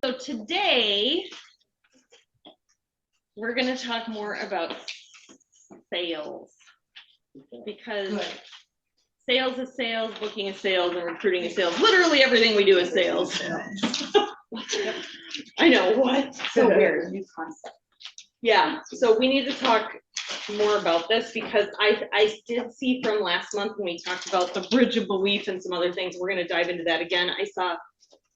So today, we're going to talk more about sales, because Good. sales is sales, booking is sales, and recruiting is sales. Literally everything we do is sales. I know, what? So weird, new concept. Yeah, so we need to talk more about this, because I did see from last month when we talked about the bridge of belief and some other things. We're going to dive into that again. I saw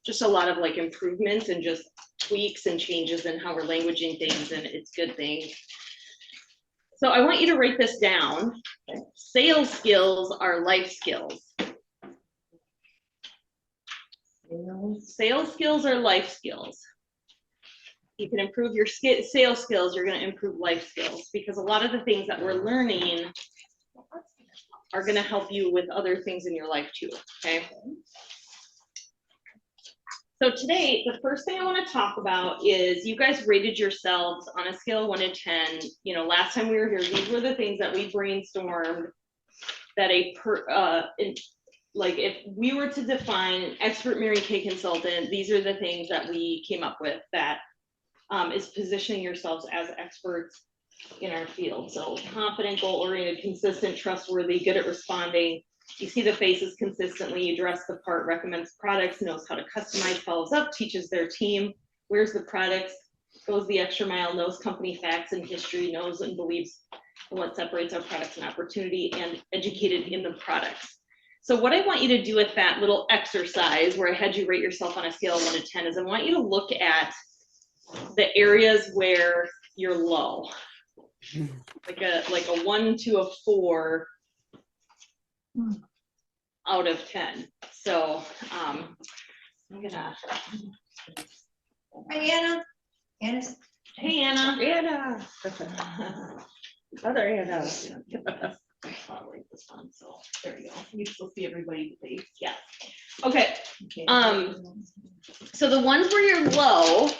just a lot of like improvements and just tweaks and changes in how we're languaging things, and it's good things. So I want you to write this down. Sales skills are life skills. Sales skills are life skills. You can improve your sales skills, you're going to improve life skills, because a lot of the things that we're learning are going to help you with other things in your life too, okay? So today, the first thing I want to talk about is you guys rated yourselves on a scale of 1 to 10. You know, last time we were here, these were the things that we brainstormed that like if we were to define an expert Mary Kay consultant, these are the things that we came up with that is positioning yourselves as experts in our field. So confident, goal-oriented, consistent, trustworthy, good at responding. You see the faces consistently, you dress the part, recommends products, knows how to customize, follows up, teaches their team, wears the products, goes the extra mile, knows company facts and history, knows and believes in what separates our products and opportunity, and educated in the products. So what I want you to do with that little exercise where I had you rate yourself on a scale of 1 to 10 is I want you to look at the areas where you're low, like a 1 to a 4 out of 10. So I'm gonna. Hi, Anna. Anna's. Hey, Anna. Anna. Other Anna. I'll write this one. So there you go. You can still see everybody. Yeah. Okay. So the ones where you're low,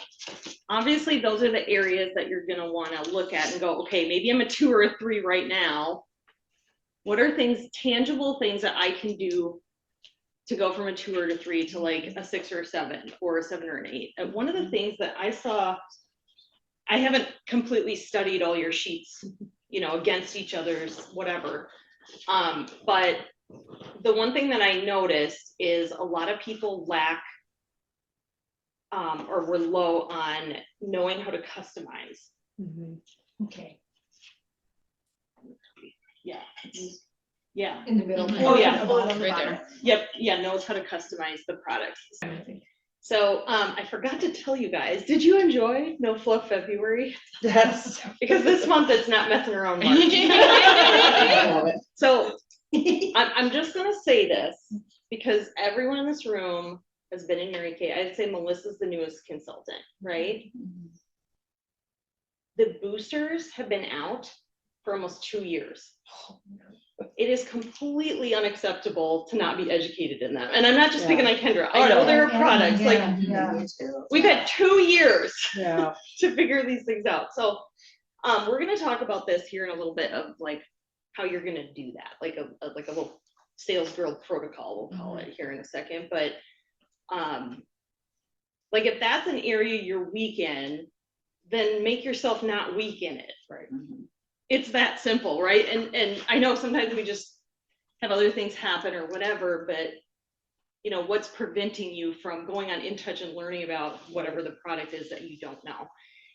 obviously those are the areas that you're gonna want to look at and go, okay, maybe I'm a 2 or a 3 right now. What are things, tangible things that I can do to go from a 2 or a 3 to like a 6 or a 7 or a 7 or an 8? And one of the things that I saw, I haven't completely studied all your sheets, you know, against each other's whatever. But the one thing that I noticed is a lot of people lack or were low on knowing how to customize. Okay. Yeah. Yeah. In the middle. Oh, yeah. Bottom, Right bottom. there. Yep. Yeah. Knows how to customize the products. So I forgot to tell you guys, did you enjoy No Fluff February? Yes. Because this month it's not messing around March. I love it. So I'm just going to say this because everyone in this room has been in Mary Kay. I'd say Melissa's the newest consultant, right? The boosters have been out for almost 2 years. It is completely unacceptable to not be educated in them. And I'm not just picking on Kendra. I know there are products we've had 2 years to figure these things out. So we're going to talk about this here in a little bit of like how you're going to do that, like a little sales girl protocol, we'll call it here in a second. But like if that's an area you're weak in, then make yourself not weak in it. Right. It's that simple, right? And I know sometimes we just have other things happen or whatever, but you know, what's preventing you from going on InTouch and learning about whatever the product is that you don't know?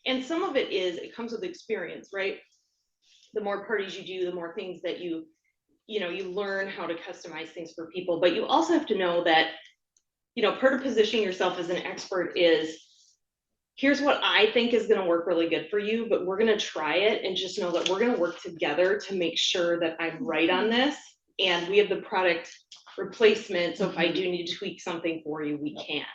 And some of it is, it comes with experience, right? The more parties you do, the more things that you learn how to customize things for people. But you also have to know that, you know, part of positioning yourself as an expert is, here's what I think is going to work really good for you, but we're going to try it and just know that we're going to work together to make sure that I'm right on this. And we have the product replacement. So if I do need to tweak something for you, we can.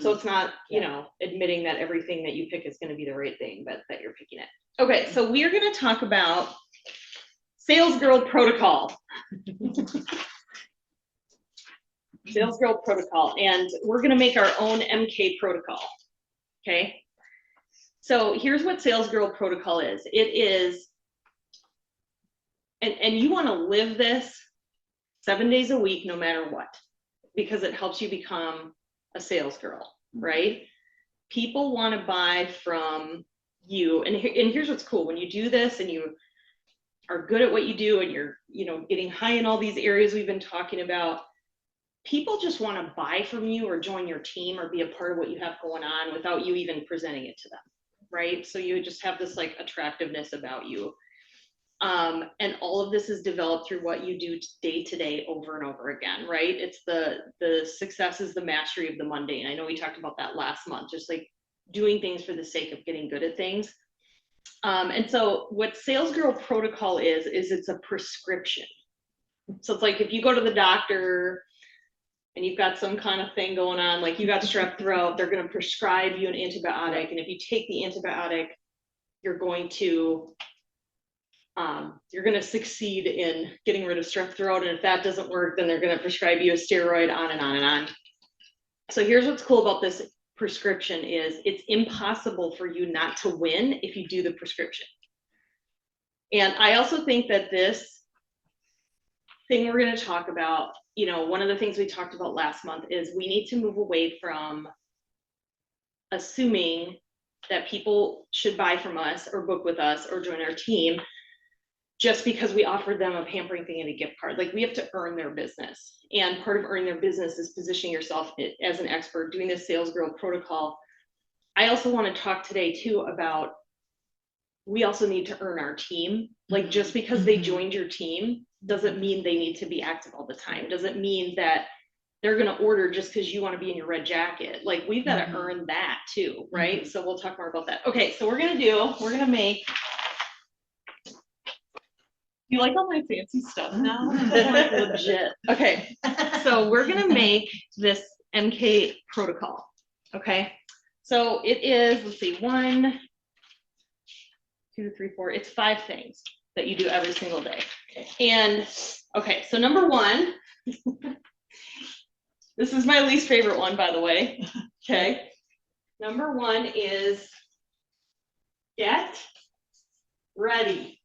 So it's not, you know, admitting that everything that you pick is going to be the right thing, but that you're picking it. Okay, so we are going to talk about Sales Girl Protocol. Sales Girl Protocol. And we're going to make our own MK protocol. Okay, so here's what Sales Girl Protocol is. It is, and you want to live this 7 days a week, no matter what, because it helps you become a sales girl. right? People want to buy from you. And here's what's cool. When you do this and you are good at what you do and you're, getting high in all these areas we've been talking about, people just want to buy from you or join your team or be a part of what you have going on without you even presenting it to them, right? So you just have this like attractiveness about you. And all of this is developed through what you do day to day over and over again, right? It's the success is the mastery of the mundane. I know we talked about that last month, just like doing things for the sake of getting good at things. And so what Sales Girl Protocol is it's a prescription. So it's like if you go to the doctor and you've got some kind of thing going on, like you got strep throat, they're going to prescribe you an antibiotic. And if you take the antibiotic, you're going to succeed in getting rid of strep throat. And if that doesn't work, then they're going to prescribe you a steroid, on and on and on. So here's what's cool about this prescription is it's impossible for you not to win if you do the prescription. And I also think that this thing we're going to talk about, one of the things we talked about last month is we need to move away from assuming that people should buy from us or book with us or join our team just because we offered them a pampering thing and a gift card. Like we have to earn their business. And part of earning their business is positioning yourself as an expert, doing this Sales Girl Protocol. I also want to talk today too about, we also need to earn our team. Like just because they joined your team doesn't mean they need to be active all the time. Doesn't mean that they're going to order just because you want to be in your red jacket. Like we've got to earn that too, right? So we'll talk more about that. Okay, so we're going to make, you like all my fancy stuff now? Like legit. Okay, so we're gonna make this MK protocol. Okay, so it is, let's see, 1, 2, 3, 4. It's 5 things that you do every single day. And okay, so number 1, this is my least favorite one, by the way. Okay, number 1 is get ready.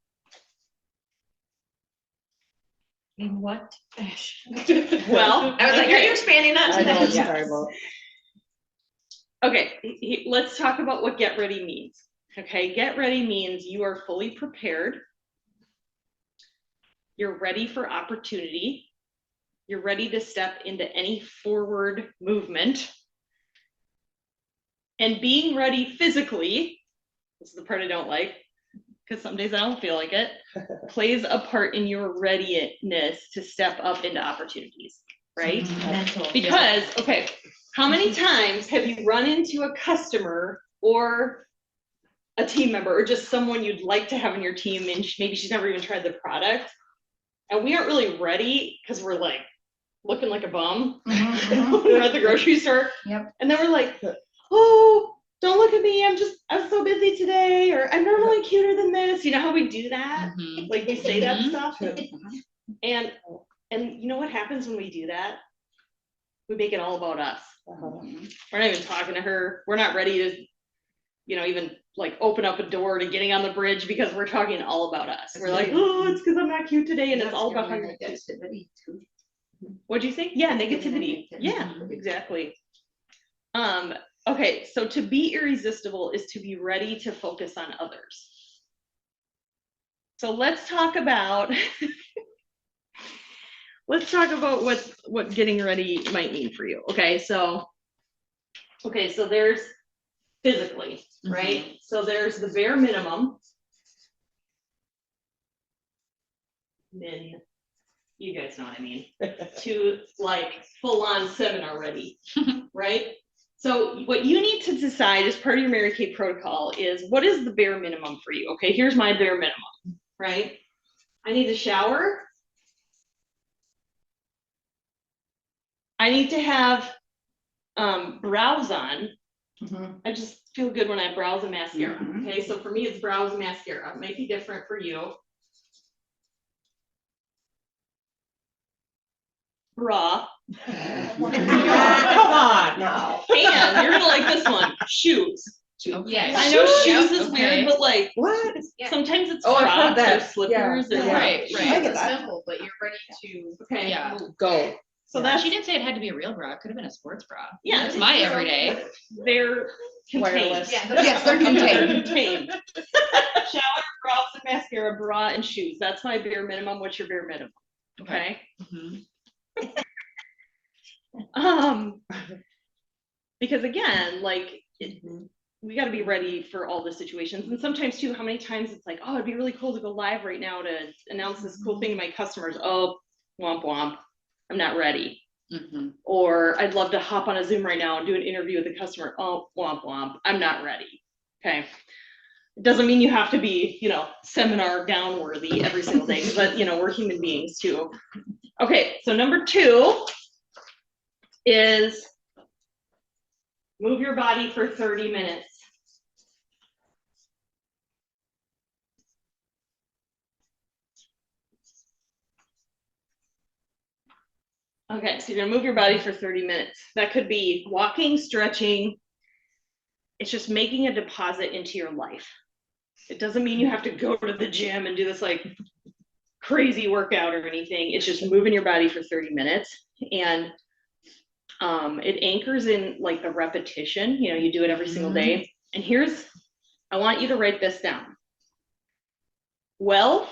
In what? Well, I was like, are you expanding on I know what today? you're talking about. Okay, let's talk about what get ready means. Okay, get ready means you are fully prepared. You're ready for opportunity. You're ready to step into any forward movement. And being ready physically, this is the part I don't like, because some days I don't feel like it, plays a part in your readiness to step up into opportunities, right? Mental. Because, okay, how many times have you run into a customer or a team member or just someone you'd like to have in your team and maybe she's never even tried the product and we aren't really ready because we're like looking like a bum. We're at the grocery store. Yep. And then we're like, oh, don't look at me, I'm so busy today, or I'm normally cuter than this. You know how we do that? Like we say that stuff. And you know what happens when we do that? We make it all about us. We're not even talking to her. We're not ready to, even like open up a door to getting on the bridge because we're talking all about us. We're like, oh, it's because I'm not cute today, and it's all about how you're negativity too. What'd you think? Yeah, negativity. Yeah, exactly. Okay, so to be irresistible is to be ready to focus on others. So let's talk about what getting ready might mean for you. Okay, so there's physically, right? So there's the bare minimum. You guys know what I mean. To like full on seminar ready, right? So what you need to decide as part of your Mary Kay protocol is what is the bare minimum for you? Okay, here's my bare minimum, right? I need to shower. I need to have brows on. I just feel good when I brows and mascara. Okay, so for me it's brows and mascara. It might be different for you. Bra. Come on now. And you're gonna like this one. Shoes. Okay. I know shoes is Okay. weird, but like What? sometimes it's Oh, I've heard Crocs or that. slippers. Yeah. And Yeah. Right, I right. get It's that. simple, but you're ready to. Okay. Yeah. Go. So Yeah. that's, She didn't say it had to be a real bra. It could have been a sports bra. yeah. That's my everyday. They're contained. Wireless. Yes, they're They're contained. contained. Shower, brows and mascara, bra and shoes. That's my bare minimum. What's your bare minimum? Okay. Mhm. Because again, like we got to be ready for all the situations. And sometimes too, how many times it's like, oh, it'd be really cool to go live right now to announce this cool thing to my customers. Oh, womp womp, I'm not ready. Mhm. Or I'd love to hop on a Zoom right now and do an interview with a customer. Oh, womp womp, I'm not ready. Okay. It doesn't mean you have to be, seminar gown worthy every single day, but we're human beings too. Okay, so number 2 is move your body for 30 minutes. Okay, so you're gonna move your body for 30 minutes. That could be walking, stretching. It's just making a deposit into your life. It doesn't mean you have to go to the gym and do this like crazy workout or anything. It's just moving your body for 30 minutes. And it anchors in like the repetition, you do it every single day. And I want you to write this down. Wealth,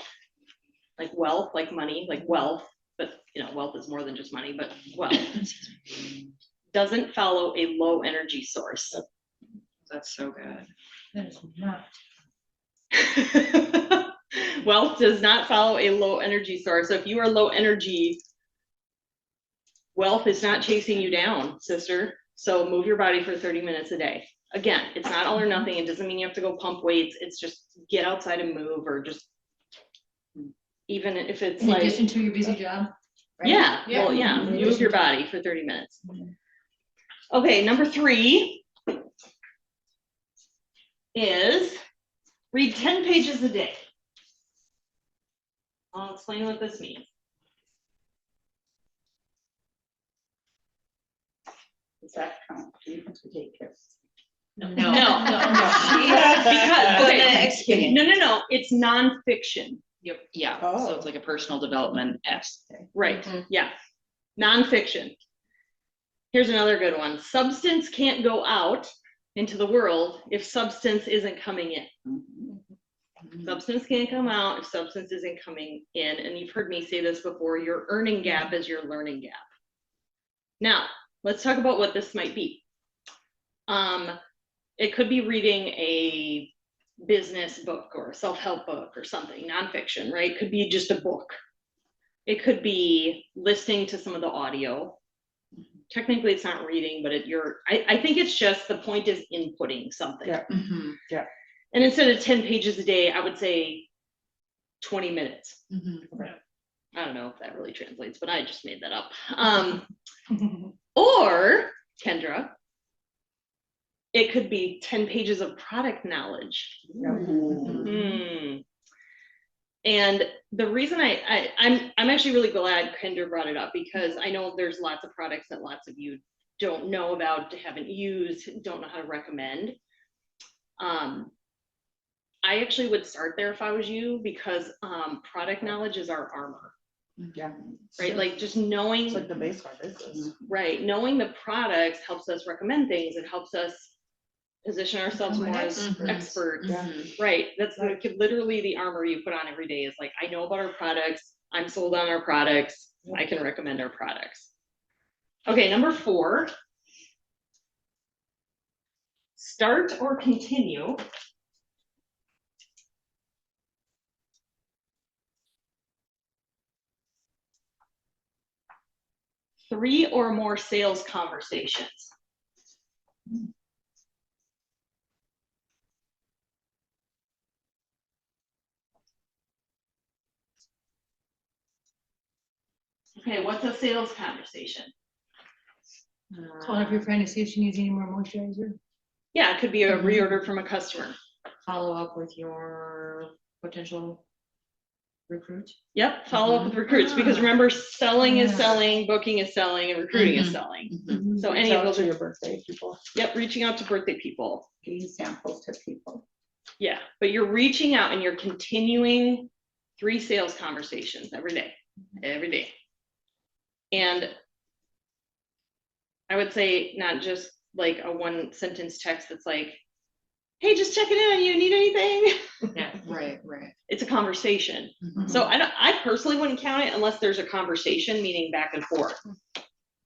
like money, like wealth, but wealth is more than just money, but wealth doesn't follow a low energy source. That's so good. That is not. Wealth does not follow a low energy source. So if you are low energy, wealth is not chasing you down, sister. So move your body for 30 minutes a day. Again, it's not all or nothing. It doesn't mean you have to go pump weights. It's just get outside and move, or just even if it's In like, addition to your busy job. right? yeah, Yeah. well, yeah, In move addition your to- body for 30 minutes. Okay, number 3 is read 10 pages a day. I'll explain what this means. Does that count? Do you have to take care? No. No. Because, Okay. explain. No, it's nonfiction. Yep. Yeah. Oh. So it's like a personal development Right, Mhm. yeah, nonfiction. Here's another good one. Substance can't go out into the world if substance isn't coming in. Substance can't come out if substance isn't coming in. And you've heard me say this before, your earning gap is your learning gap. Now, let's talk about what this might be. It could be reading a business book or a self-help book or something, nonfiction, right? It could be just a book. It could be listening to some of the audio. Technically, it's not reading, but I think it's just the point is inputting something. Yeah. Mm-hmm. And instead of 10 pages a day, I would say 20 minutes. Mm-hmm. I don't know if that really translates, but I just made that up. Or, Kendra, it could be 10 pages of product knowledge. And the reason I'm actually really glad Kendra brought it up, because I know there's lots of products that lots of you don't know about, haven't used, don't know how to recommend. I actually would start there if I was you, because product knowledge is our armor, Yeah. right? Like just knowing, It's like the base of our business. right? Knowing the products helps us recommend things. It helps us position ourselves more as experts. Yeah. Right. That's like literally the armor you put on every day is like, I know about our products. I'm sold on our products. I can recommend our products. Okay, number 4. Start or continue. Three or more sales conversations. Okay, what's a sales conversation? Calling up your friend to see if she needs any more moisturizer. Yeah, it could be a reorder from a customer. Follow up with your potential recruit. Yep, follow up with recruits, because remember, selling is Yeah. selling, booking is selling, and recruiting is selling. So any of those to are, your birthday people. yep, reaching out to birthday people. Getting samples to people. Yeah, but you're reaching out and you're continuing 3 sales conversations every day. And I would say not just like a one sentence text that's like, hey, just checking in on you, need anything? Yeah, right. It's a conversation. Mhm. So I personally wouldn't count it unless there's a conversation, meaning back and forth.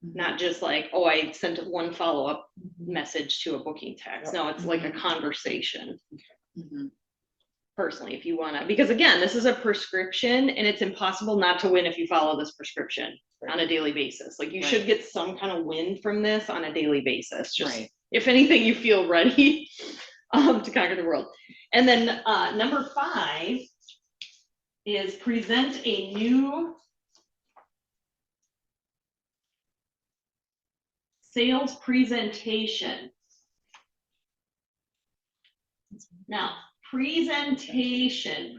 Not just like, oh, I sent one follow-up message to a booking text. No, it's like a conversation. Mhm. Personally, if you wanna, because again, this is a prescription and it's impossible not to win if you follow this prescription on a daily basis. Like you should get some kind of win from this on a daily basis. Just Right. if anything, you feel ready to conquer the world. And then number 5 is present a new sales presentation. Now, presentation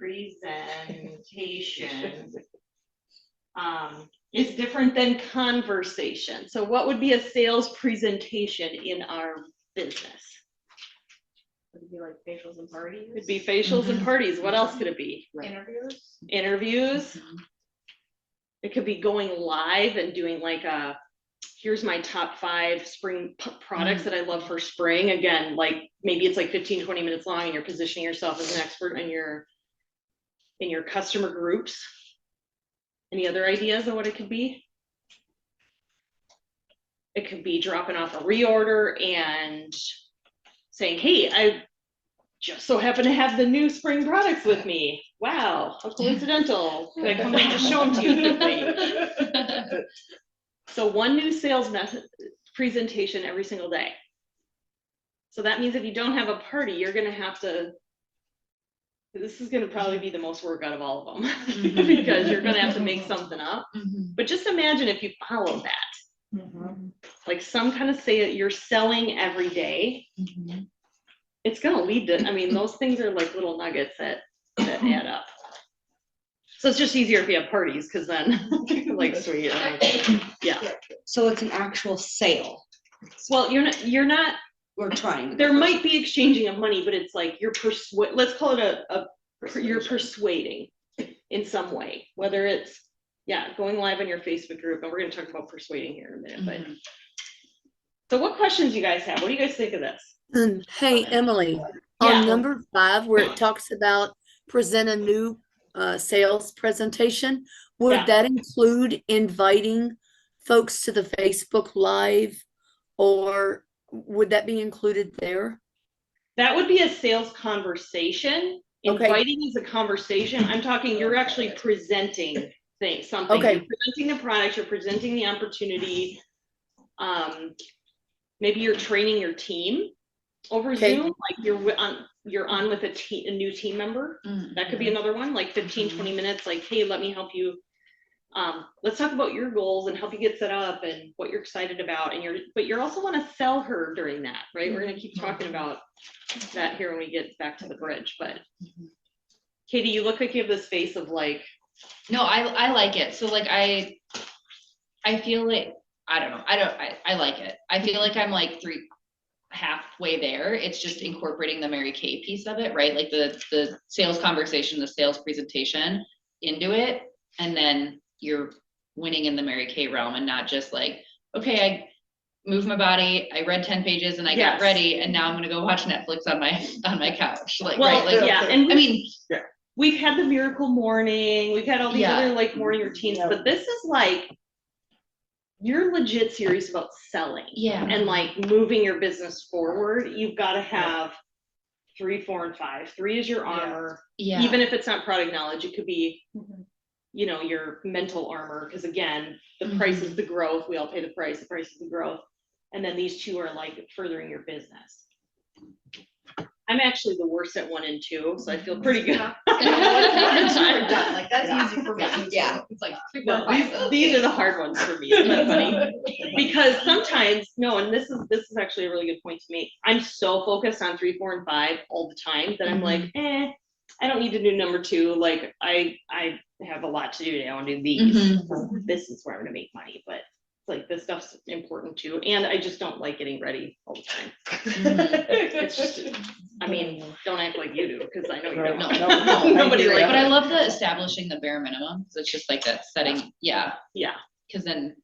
is different than conversation. So what would be a sales presentation in our business? Would it be like facials and parties? It'd be facials and parties. What else could it be? Interviews? Interviews. Mhm. It could be going live and doing like here's my top 5 spring products that I love for spring. Again, like maybe it's like 15, 20 minutes long and you're positioning yourself as an expert in your customer groups. Any other ideas of what it could be? It could be dropping off a reorder and saying, hey, I just so happen to have the new spring products with me. Wow, how coincidental. Could I come and just show them to you quickly? So one new sales method presentation every single day. So that means if you don't have a party, you're gonna have to, this is gonna probably be the most work out of all of them because you're gonna have to make something up. Mhm. But just imagine if you follow that, like some kind of say that you're selling every day, Mhm. it's gonna lead to, I mean, those things are like little nuggets that add up. So it's just easier if you have parties, because then like sweet, yeah. So it's an actual sale. Well, you're not, We're trying. there might be exchanging of money, but it's like you're let's call it you're persuading in some way, whether it's, going live on your Facebook group, and we're gonna talk about persuading here in a minute, but. So what questions you guys have? What do you guys think of this? Hey, Emily, Yeah. on number 5, where it talks about present a new sales presentation, would Yeah. that include inviting folks to the Facebook Live, or would that be included there? That would be a sales conversation. Okay. Inviting is a conversation. I'm talking, you're actually presenting something. Okay. You're presenting the product, you're presenting the opportunity. Maybe you're training your team over Okay. Zoom, like you're on with a new team member. That could be another one, like 15, 20 minutes, like, hey, let me help you. Let's talk about your goals and help you get set up and what you're excited about. But you're also want to sell her during that, right? We're going to keep talking about that here when we get back to the bridge. But Katie, you look like you have this face of like. No, I like it. So like I feel like, I don't know. I like it. I feel like I'm like halfway there. It's just incorporating the Mary Kay piece of it, right? Like the sales conversation, the sales presentation into it. And then you're winning in the Mary Kay realm and not just like, okay, I moved my body, I read 10 pages and I got ready and now I'm gonna go watch Netflix on my couch. Like, Well, right? Like, and I mean, we've had the miracle morning, we've had all these other like morning routines, but this is like, you're legit serious about selling and like moving your business forward. You've got to have 3, 4, and 5. 3 is your armor. yeah. Even if it's not product knowledge, it could be, your mental armor. Because again, the price is the growth. We all pay the price. The price is the growth. And then these 2 are like furthering your business. I'm actually the worst at 1 and 2, so I feel pretty good. Like that's easy for me. Yeah. It's like No, these are the hard ones for me. Isn't that funny? Because sometimes, and this is actually a really good point to make. I'm so focused on 3, 4, and 5 all the time that I'm like, I don't need to do number 2. Like I have a lot to do today. I want to do these. This is where I'm gonna make money, but like this stuff's important too. And I just don't like getting ready all the time. It's just, I mean, don't act like you do, because I know you don't. No. Nobody like. But I love the establishing the bare minimum. So it's just like that setting. Yeah. Yeah. Because then,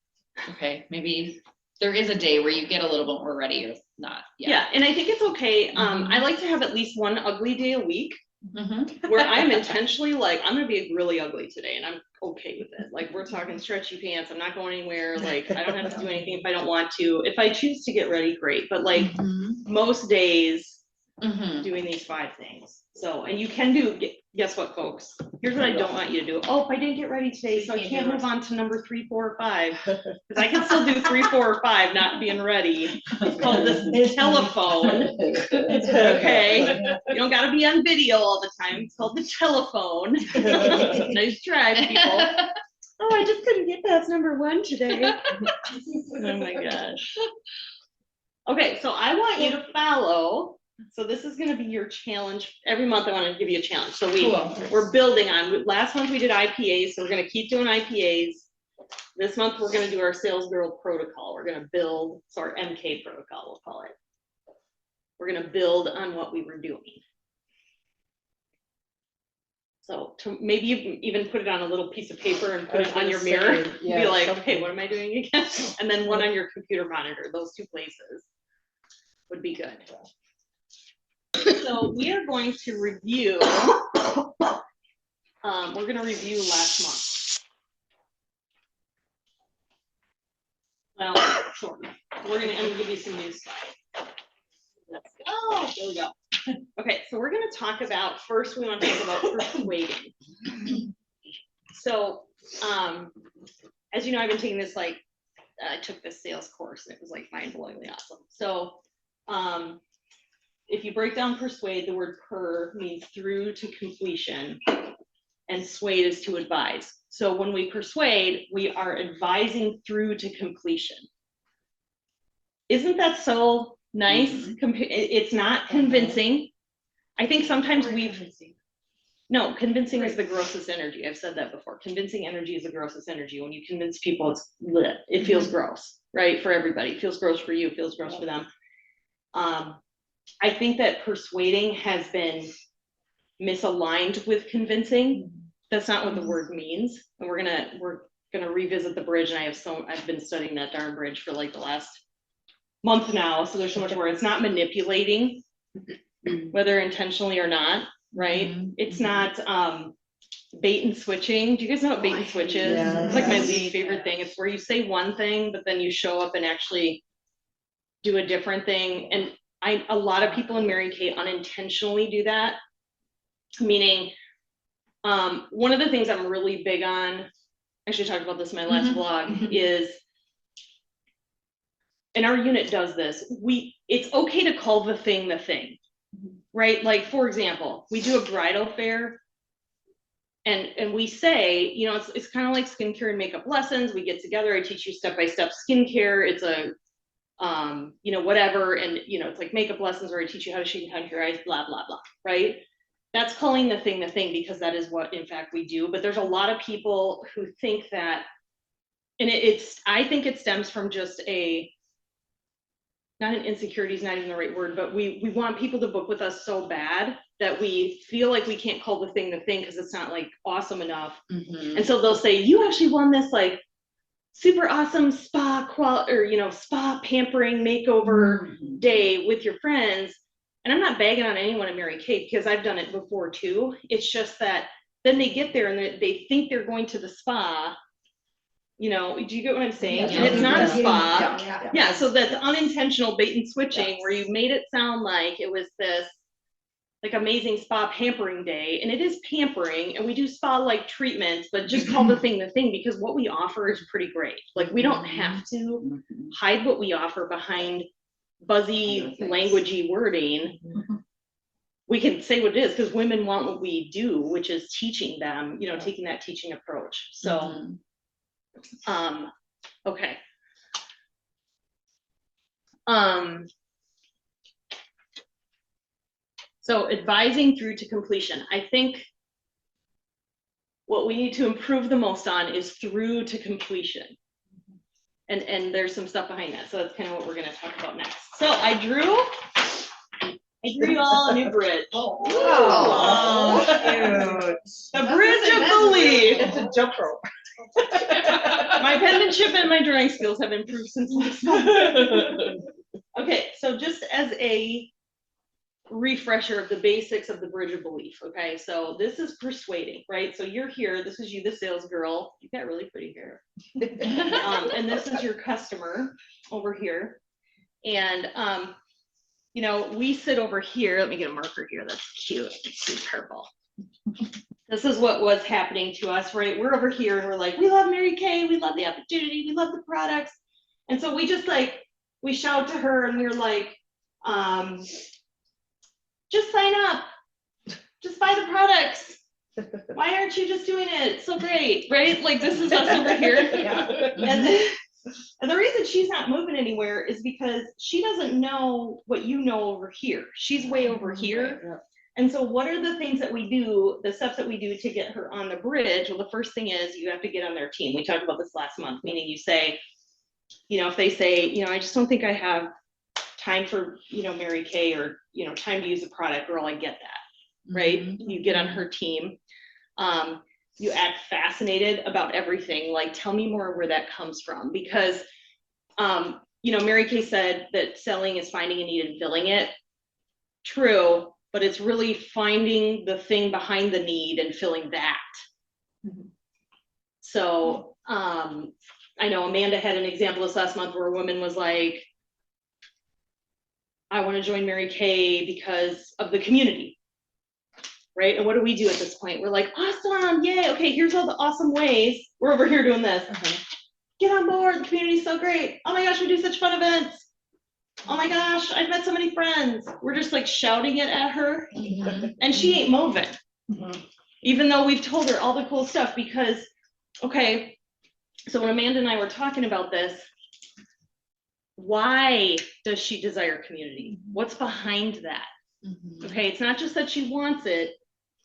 okay, maybe there is a day where you get a little bit more ready or not. Yeah, and I think it's okay. Mhm. I like to have at least one ugly day a week Mhm. where I'm intentionally like, I'm gonna be really ugly today and I'm okay with it. Like, we're talking stretchy pants, I'm not going anywhere, like, I don't have to do anything if I don't want to. If I choose to get ready, great, but like, Mhm. most days, Mhm. doing these 5 things. So, and you can do, guess what, folks? Here's what I don't want you to do. Oh, if I didn't get ready today, so I can't move on to number 3, 4, or 5. Because I can still do 3, 4, or 5, not being ready. It's called this telephone. Okay, you don't gotta be on video all the time. It's called the telephone. Nice try, people. Oh, I just couldn't get past number 1 today. Oh my gosh. Okay, so I want you to follow. So this is gonna be your challenge. Every month I want to give you a challenge. So Cool. we're building on, last month we did IPAs, so we're gonna keep doing IPAs. This month we're gonna do our sales girl protocol. We're gonna build, so our MK protocol, we'll call it. We're gonna build on what we were doing. So to maybe you even put it on a little piece of paper and put it on your mirror. Be like, okay, what am I doing again? And then one on your computer monitor. Those 2 places would be good. So we are going to review, we're gonna review last month. Well, sort of. I'm gonna give you some new stuff. Oh, there we go. Okay, so we're gonna talk about, first we want to talk about persuading. So, as you know, I've been taking this, like, I took this sales course and it was like mind-blowingly awesome. So, if you break down persuade, the word per means through to completion, and swade is to advise. So when we persuade, we are advising through to completion. Isn't that so nice? It's not convincing. I think sometimes no, convincing is the grossest energy. I've said that before. Convincing energy is the grossest energy. When you convince people, it's lit. It feels gross, right? For everybody. It feels gross for you, it feels gross for them. I think that persuading has been misaligned with convincing. That's not what the word means. And we're gonna revisit the bridge. And I've been studying that darn bridge for like the last month now. So there's so much where it's not manipulating, whether intentionally or not, right? It's not bait and switching. Do you guys know what bait and switch is? Yeah. It's like my least favorite thing. It's where you say one thing, but then you show up and actually do a different thing. And a lot of people in Mary Kay unintentionally do that. Meaning, one of the things I'm really big on, I actually talked about this in my last vlog, is, and our unit does this, it's okay to call the thing, right? Like, for example, we do a bridal fair, and we say, you know, it's kind of like skincare and makeup lessons. We get together, I teach you step-by-step skincare. It's a you know, whatever, and you know, it's like makeup lessons where I teach you how to shade and contour your eyes, blah blah blah, right? That's calling the thing because that is what in fact we do. But there's a lot of people who think that, and I think it stems from just not an insecurity is not even the right word, but we want people to book with us so bad that we feel like we can't call the thing because it's not like awesome enough. And so they'll say, you actually won this like super awesome spa pampering makeover day with your friends. And I'm not bagging on anyone in Mary Kay because I've done it before too. It's just that then they get there and they think they're going to the spa. You know, do you get what I'm saying? Yeah. And it's not a spa. Yeah. Yeah, so that's unintentional bait and switching where you made it sound like it was this like amazing spa pampering day, and it is pampering, and we do spa like treatments, but just call the thing because what we offer is pretty great. Like, we don't have to hide what we offer behind buzzy languagey wording. We can say what it is because women want what we do, which is teaching them, you know, taking that teaching approach. So okay. So advising through to completion. I think what we need to improve the most on is through to completion. And there's some stuff behind that. So that's kind of what we're going to talk about next. So I drew you all a new bridge. Oh, cute. The bridge of belief. It's a jump rope. My penmanship and my drawing skills have improved since last month. Okay, so just as a refresher of the basics of the bridge of belief. Okay, so this is persuading, right? So you're here, this is you, the sales girl. You got really pretty hair. And this is your customer over here. And you know, we sit over here. Let me get a marker here. That's cute. It's purple. This is what was happening to us, right? We're over here and we're like, we love Mary Kay, we love the opportunity, we love the products. And so we just like, we shout to her and we're like, just sign up, just buy the products. Why aren't you just doing it? It's so great, right? Like this is us over here. Yeah. And the reason she's not moving anywhere is because she doesn't know what you know over here. She's way over here. And so what are the things that we do, the steps that we do to get her on the bridge? Well, the first thing is you have to get on their team. We talked about this last month, meaning you say, you know, if they say, you know, I just don't think I have time for, you know, Mary Kay or, you know, time to use the product, girl, I get that, right? You get on her team. You act fascinated about everything. Like, tell me more where that comes from. Because, you know, Mary Kay said that selling is finding a need and filling it. True, but it's really finding the thing behind the need and filling that. So I know Amanda had an example this last month where a woman was like, I want to join Mary Kay because of the community. Right? And what do we do at this point? We're like, awesome, yay, okay, here's all the awesome ways. We're over here doing this. Get on board, the community's so great. Oh my gosh, we do such fun events. Oh my gosh, I've met so many friends. We're just like shouting it at her and she ain't moving. Even though we've told her all the cool stuff because, okay, so when Amanda and I were talking about this, why does she desire community? What's behind that? Okay, it's not just that she wants it,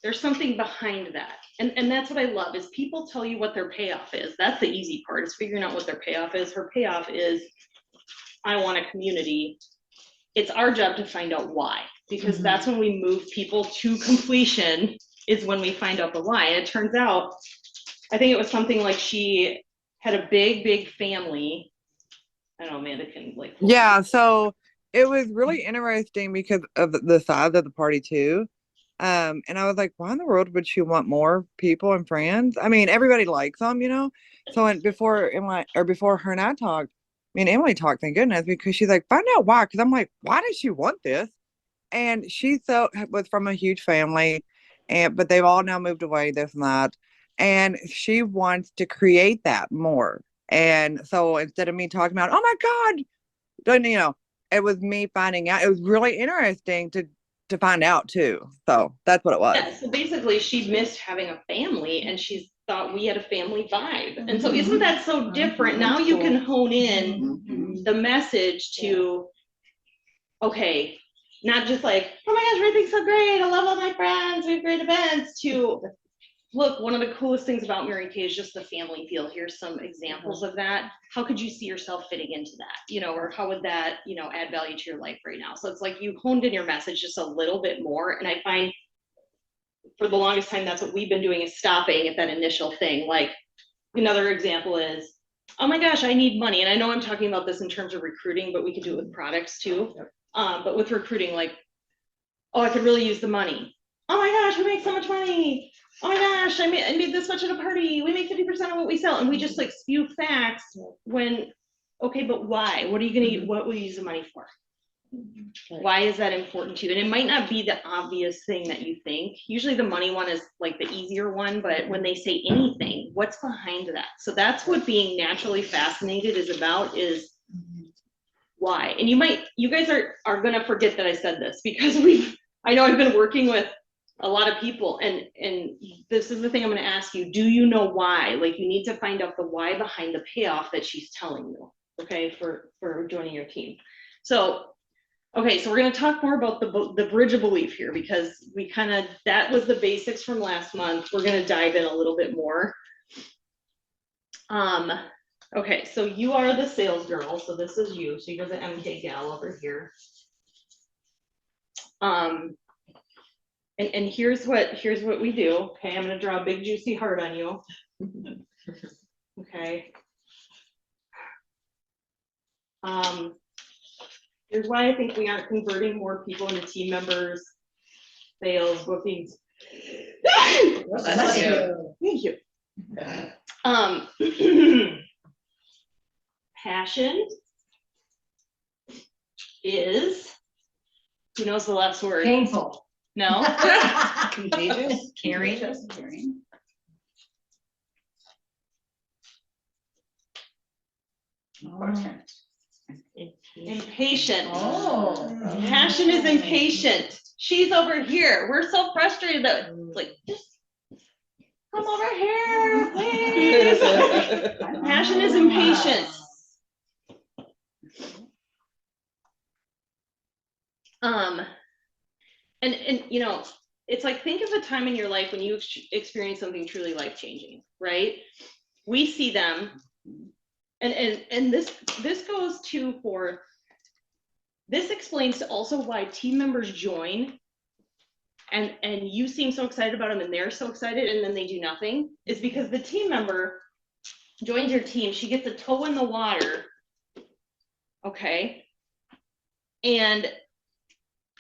there's something behind that. And that's what I love is people tell you what their payoff is. That's the easy part, is figuring out what their payoff is. Her payoff is, I want a community. It's our job to find out why, because that's when we move people to completion, is when we find out the why. And it turns out, I think it was something like she had a big family. I don't know, Amanda can like. Yeah, so it was really interesting because of the size of the party too. And I was like, why in the world would she want more people and friends? I mean, everybody likes them, you know? So before her and I talked, me and Emily talked, thank goodness, because she's like, find out why. Because I'm like, why does she want this? And she was from a huge family, but they've all now moved away, this and that. And she wants to create that more. And so instead of me talking about, oh my God, you know, it was me finding out. It was really interesting to find out too. So that's what it was. Yeah, so basically she missed having a family and she thought we had a family vibe. And so isn't that so different? Now you can hone in the message to, okay, not just like, oh my gosh, everything's so great. I love all my friends. We have great events, to look, one of the coolest things about Mary Kay is just the family feel. Here's some examples of that. How could you see yourself fitting into that? You know, or how would that, you know, add value to your life right now? So it's like you honed in your message just a little bit more. And I find for the longest time, that's what we've been doing, is stopping at that initial thing. Like another example is, oh my gosh, I need money. And I know I'm talking about this in terms of recruiting, but we could do it with products too. But with recruiting, like, oh, I could really use the money. Oh my gosh, we make so much money. Oh my gosh, I made this much at a party. We make 50% of what we sell. And we just like spew facts when, okay, but why? What are you gonna, what will you use the money for? Why is that important to you? And it might not be the obvious thing that you think. Usually the money one is like the easier one, but when they say anything, what's behind that? So that's what being naturally fascinated is about, is why. And you guys are gonna forget that I said this, because I know I've been working with a lot of people, and this is the thing I'm going to ask you. Do you know why? Like, you need to find out the why behind the payoff that she's telling you, okay, for joining your team. So, okay, so we're going to talk more about the bridge of belief here, because we that was the basics from last month. We're going to dive in a little bit more. Okay, so you are the sales girl, so this is you. So you're the MK gal over here. And here's what we do. Okay, I'm gonna draw a big juicy heart on you. Okay, Here's why I think we aren't converting more people into team members, sales, bookings. Bless you. Thank you. Passion is, who knows the last word? Painful. No? Contagious? Caring. Caring. Important. Impatient. Oh. Passion is impatient. She's over here. We're so frustrated that it's like, just come over here, please. Passion is impatient. And you know, it's like, think of a time in your life when you experience something truly life-changing, right? We see them, and this goes to for, this explains to also why team members join, and you seem so excited about them and they're so excited and then they do nothing, is because the team member joins your team, she gets a toe in the water, okay? And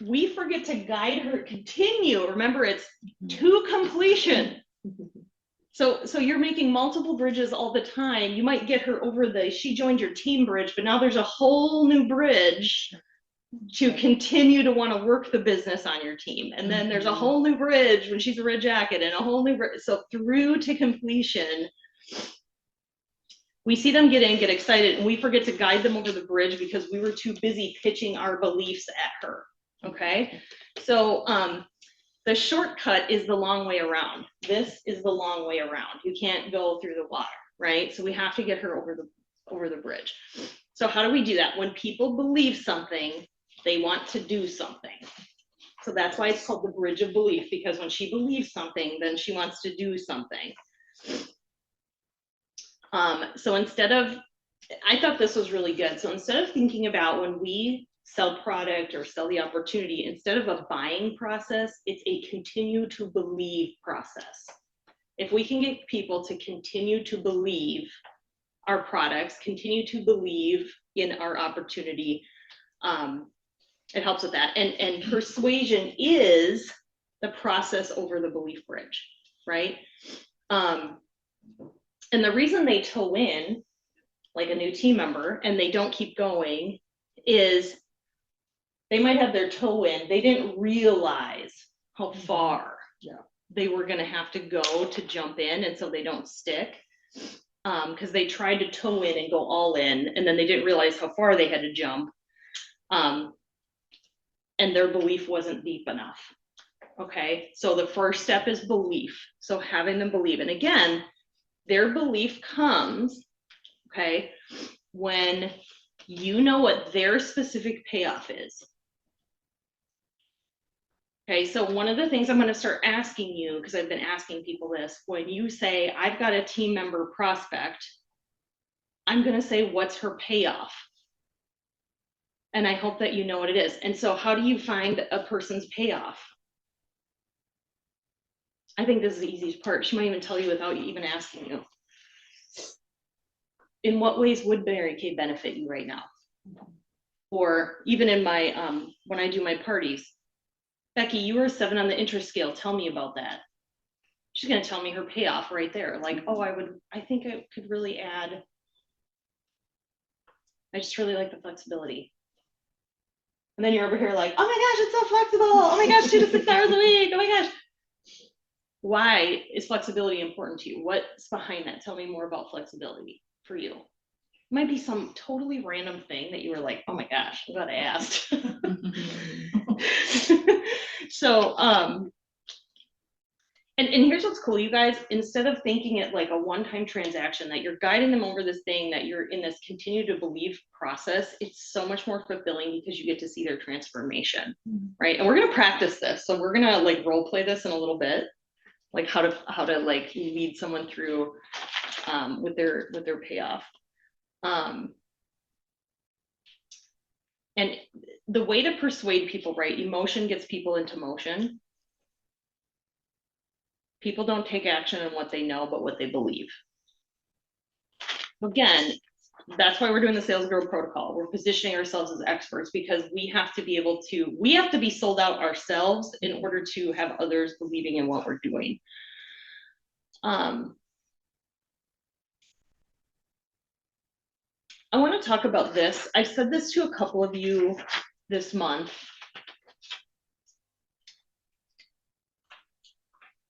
we forget to guide her, continue, remember it's to completion. So you're making multiple bridges all the time. You might get her over the, she joined your team bridge, but now there's a whole new bridge to continue to want to work the business on your team. And then there's a whole new bridge when she's a red jacket and a whole new bridge. So through to completion, we see them get in, get excited, and we forget to guide them over the bridge because we were too busy pitching our beliefs at her. Okay, so the shortcut is the long way around. This is the long way around. You can't go through the water, right? So we have to get her over the bridge. So how do we do that? When people believe something, they want to do something. So that's why it's called the bridge of belief, because when she believes something, then she wants to do something. So instead of, I thought this was really good. So instead of thinking about when we sell product or sell the opportunity, instead of a buying process, it's a continue to believe process. If we can get people to continue to believe our products, continue to believe in our opportunity, it helps with that. And persuasion is the process over the belief bridge, right? And the reason they toe in, like a new team member, and they don't keep going is they might have their toe in. They didn't realize how far they were going to have to go to jump in, and so they don't stick because they tried to toe in and go all in, and then they didn't realize how far they had to jump, and their belief wasn't deep enough. Okay, so the first step is belief. So having them believe, and again, their belief comes, okay, when you know what their specific payoff is. Okay, so one of the things I'm going to start asking you, because I've been asking people this, when you say, I've got a team member prospect, I'm going to say, what's her payoff? And I hope that you know what it is. And so how do you find a person's payoff? I think this is the easiest part. She might even tell you without you even asking you. In what ways would Mary Kay benefit you right now? Or even in my, when I do my parties, Becky, you were a 7 on the interest scale. Tell me about that. She's going to tell me her payoff right there. Like, oh, I think I could really add. I just really like the flexibility. And then you're over here like, oh my gosh, it's so flexible. Oh my gosh, 2 to 6 hours a week. Oh my gosh. Why is flexibility important to you? What's behind that? Tell me more about flexibility for you. It might be some totally random thing that you were like, oh my gosh, I'm glad I asked. So, and here's what's cool, you guys, instead of thinking it like a one-time transaction, that you're guiding them over this thing, that you're in this continue to believe process, it's so much more fulfilling because you get to see their transformation, right? And we're going to practice this. So we're going to like role play this in a little bit, like how to like lead someone through with their payoff. And the way to persuade people, right? Emotion gets people into motion. People don't take action on what they know, but what they believe. Again, That's why we're doing the sales growth protocol. We're positioning ourselves as experts because we have to be sold out ourselves in order to have others believing in what we're doing. I want to talk about this. I said this to a couple of you this month.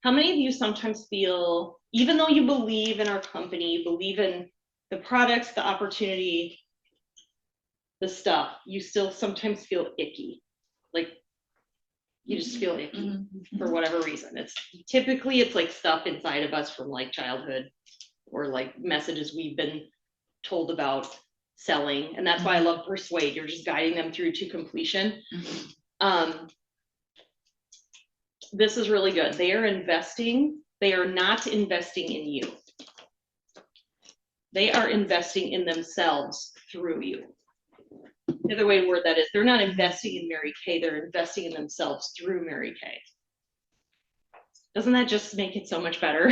How many of you sometimes feel, even though you believe in our company, you believe in the products, the opportunity, the stuff, you still sometimes feel icky? Like you just feel icky for whatever reason. It's like stuff inside of us from like childhood or like messages we've been told about selling. And that's why I love Persuade. You're just guiding them through to completion. This is really good. They are not investing in you. They are investing in themselves through you. The other way to word that is they're not investing in Mary Kay, they're investing in themselves through Mary Kay. Doesn't that just make it so much better?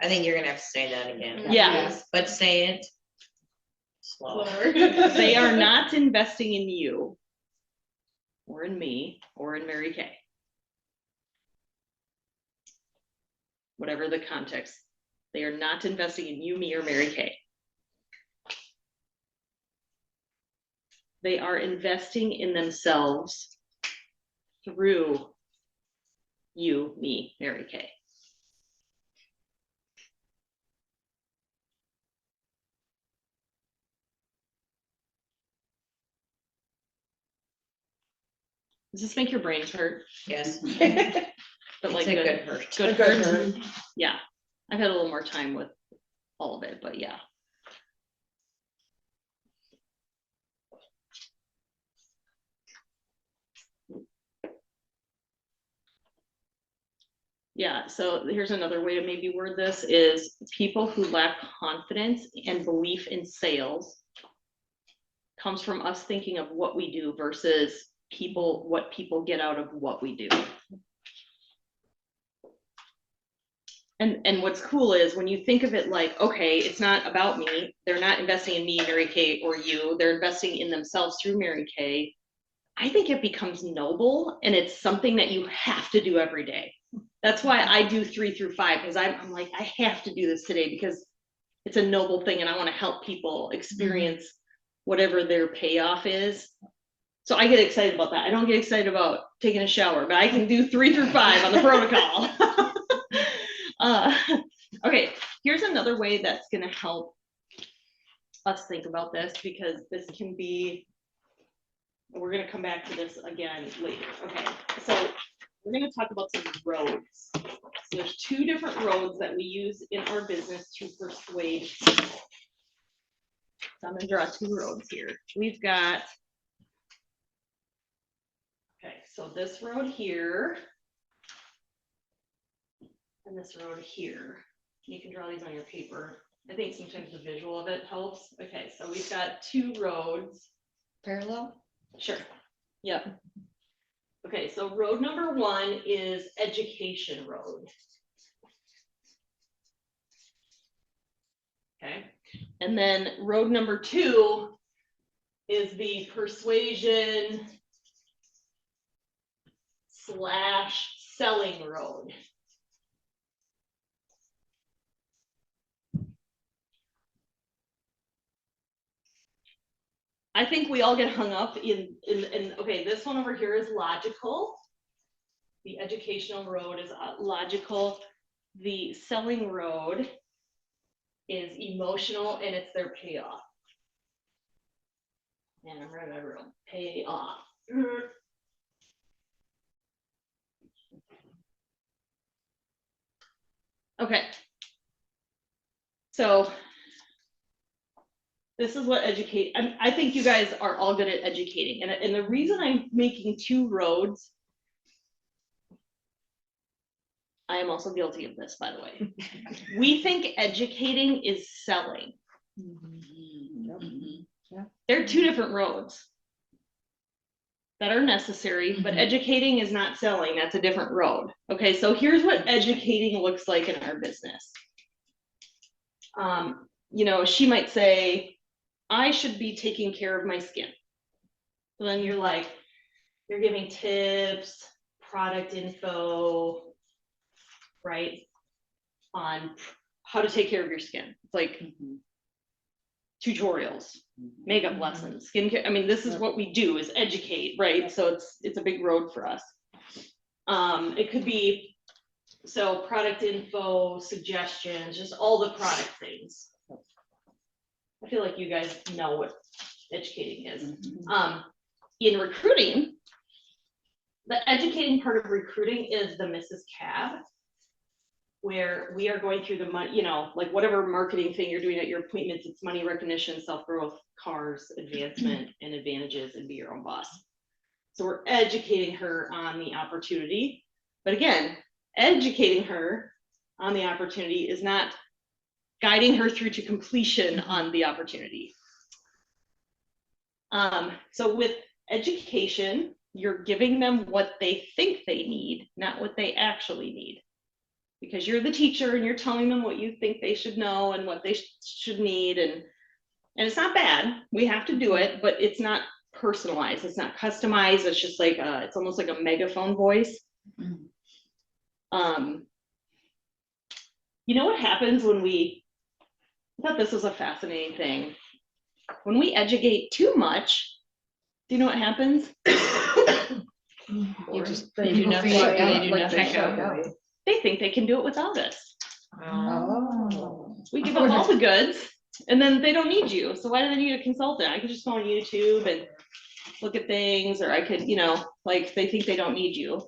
I think you're gonna have to say that again. Yeah. But say it slower. They are not investing in you or in me or in Mary Kay. Whatever the context, they are not investing in you, me, or Mary Kay. They are investing in themselves through you, me, Mary Kay. Does this make your brains hurt? Yes. But like It's a good, good hurt. good hurt. Yeah, I've had a little more time with all of it, but yeah. Yeah, so here's another way to maybe word this is people who lack confidence and belief in sales comes from us thinking of what we do versus what people get out of what we do. And what's cool is when you think of it like, okay, it's not about me. They're not investing in me, Mary Kay, or you. They're investing in themselves through Mary Kay. I think it becomes noble and it's something that you have to do every day. That's why I do 3 through 5 because I'm like, I have to do this today because it's a noble thing and I want to help people experience whatever their payoff is. So I get excited about that. I don't get excited about taking a shower, but I can do 3 through 5 on the protocol. Okay, here's another way that's going to help us think about this because this can be, we're going to come back to this again later. Okay, so we're going to talk about some roads. So there's 2 different roads that we use in our business to persuade people. So I'm going to draw 2 roads here. We've got, okay, so this road here and this road here. You can draw these on your paper. I think sometimes the visual of it helps. Okay, so we've got 2 roads. Parallel? Sure. Yep. Okay, so road number 1 is education road. Okay, and then road number 2 is the persuasion / selling road. I think we all get hung up in okay, this one over here is logical. The educational road is logical. The selling road is emotional and it's their payoff. And I'm running over payoff. Okay. So this is what I think you guys are all good at educating. And the reason I'm making 2 roads, I am also guilty of this, by the way. We think educating is selling. They're 2 different roads that are necessary, but educating is not selling. That's a different road. Okay, so here's what educating looks like in our business. You know, she might say, I should be taking care of my skin. So then you're like, you're giving tips, product info, right? On how to take care of your skin. It's like tutorials, makeup lessons, skincare. I mean, this is what we do, is educate, right? So it's a big road for us. It could be, so product info, suggestions, just all the product things. I feel like you guys know what educating is. In recruiting, the educating part of recruiting is the Mrs. Cab, where we are going through the money, you know, like whatever marketing thing you're doing at your appointments, it's money recognition, self-growth, cars, advancement, and advantages, and be your own boss. So we're educating her on the opportunity. But again, educating her on the opportunity is not guiding her through to completion on the opportunity. So with education, you're giving them what they think they need, not what they actually need. Because you're the teacher and you're telling them what you think they should know and what they should need. And it's not bad, we have to do it, but it's not personalized, it's not customized. It's just like, it's almost like a megaphone voice. You know what happens when I thought this was a fascinating thing. When we educate too much, do you know what happens? You just, Then they do people nothing, freak out, they do like nothing. check out. They think they can do it without us. Oh. We give up all the goods and then they don't need you. So why do they need a consultant? I could just go on YouTube and look at things, or I could, you know, like they think they don't need you.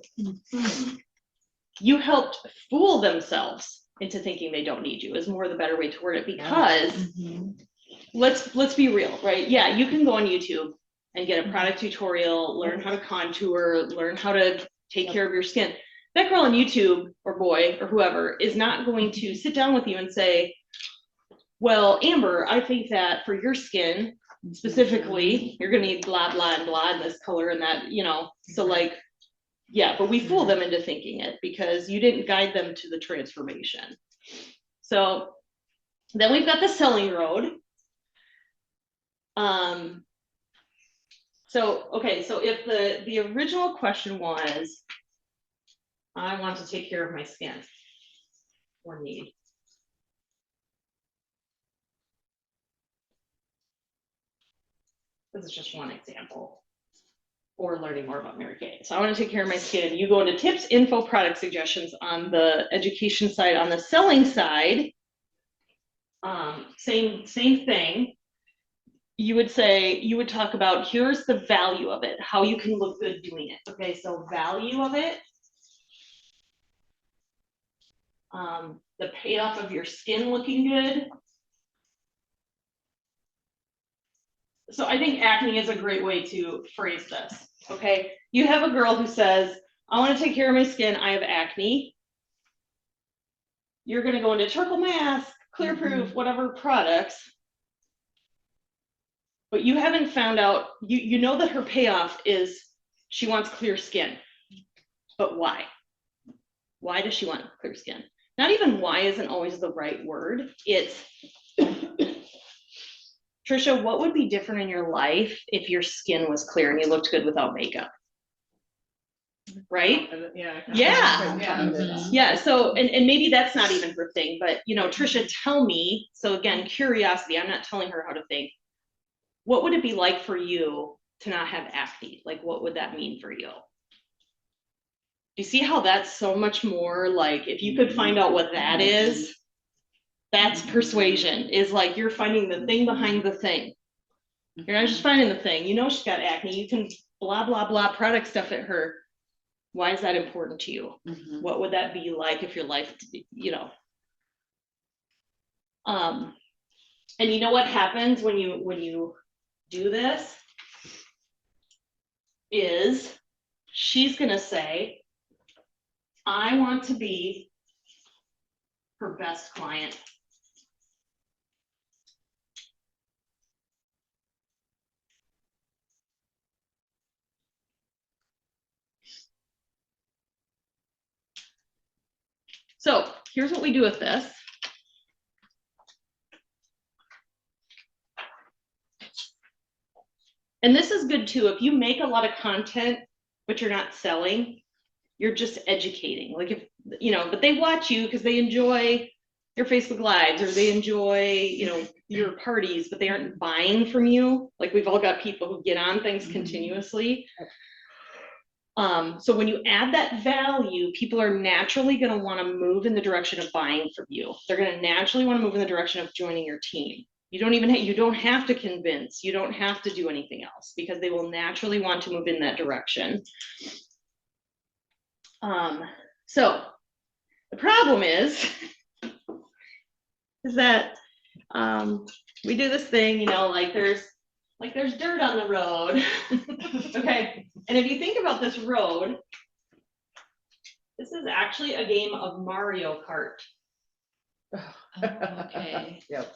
You helped fool themselves into thinking they don't need you is more the better way to word it, because let's be real, right? Yeah, you can go on YouTube and get a product tutorial, learn how to contour, learn how to take care of your skin. That girl on YouTube, or boy, or whoever, is not going to sit down with you and say, well, Amber, I think that for your skin specifically, you're gonna need blah, blah, and blah in this color and that, you know, so like, yeah, but we fool them into thinking it because you didn't guide them to the transformation. So then we've got the selling road. So, okay, so if the original question was, I want to take care of my skin or need. This is just one example. Or learning more about Mary Kay. So I want to take care of my skin. You go into tips, info, product suggestions on the education side. On the selling side, same thing. You would talk about, here's the value of it, how you can look good doing it. Okay, so value of it. The payoff of your skin looking good. So I think acne is a great way to phrase this. Okay, you have a girl who says, I want to take care of my skin, I have acne. You're going to go into charcoal mask, clear proof, whatever products. But you haven't found out, you know that her payoff is she wants clear skin. But why? Why does she want clear skin? Not even why isn't always the right word. It's, Trisha, what would be different in your life if your skin was clear and you looked good without makeup? Right? Yeah. So, and maybe that's not even her thing, but you know, Trisha, tell me, so again, curiosity, I'm not telling her how to think. What would it be like for you to not have acne? Like, what would that mean for you? You see how that's so much more like, if you could find out what that is, that's persuasion, is like you're finding the thing behind the thing. You're not just finding the thing, you know she's got acne, you can blah, blah, blah, product stuff at her. Why is that important to you? What would that be like if your life, you know? And you know what happens when you do this? Is she's gonna say, I want to be her best client. So here's what we do with this. And this is good too. If you make a lot of content, but you're not selling, you're just educating. Like if, you know, but they watch you because they enjoy your Facebook Lives, or they enjoy, you know, your parties, but they aren't buying from you. Like we've all got people who get on things continuously. So when you add that value, people are naturally going to want to move in the direction of buying from you. They're going to naturally want to move in the direction of joining your team. You don't even you don't have to convince, you don't have to do anything else, because they will naturally want to move in that direction. So the problem is that we do this thing, you know, like there's dirt on the road. Okay, and if you think about this road, this is actually a game of Mario Kart. Okay. Yep.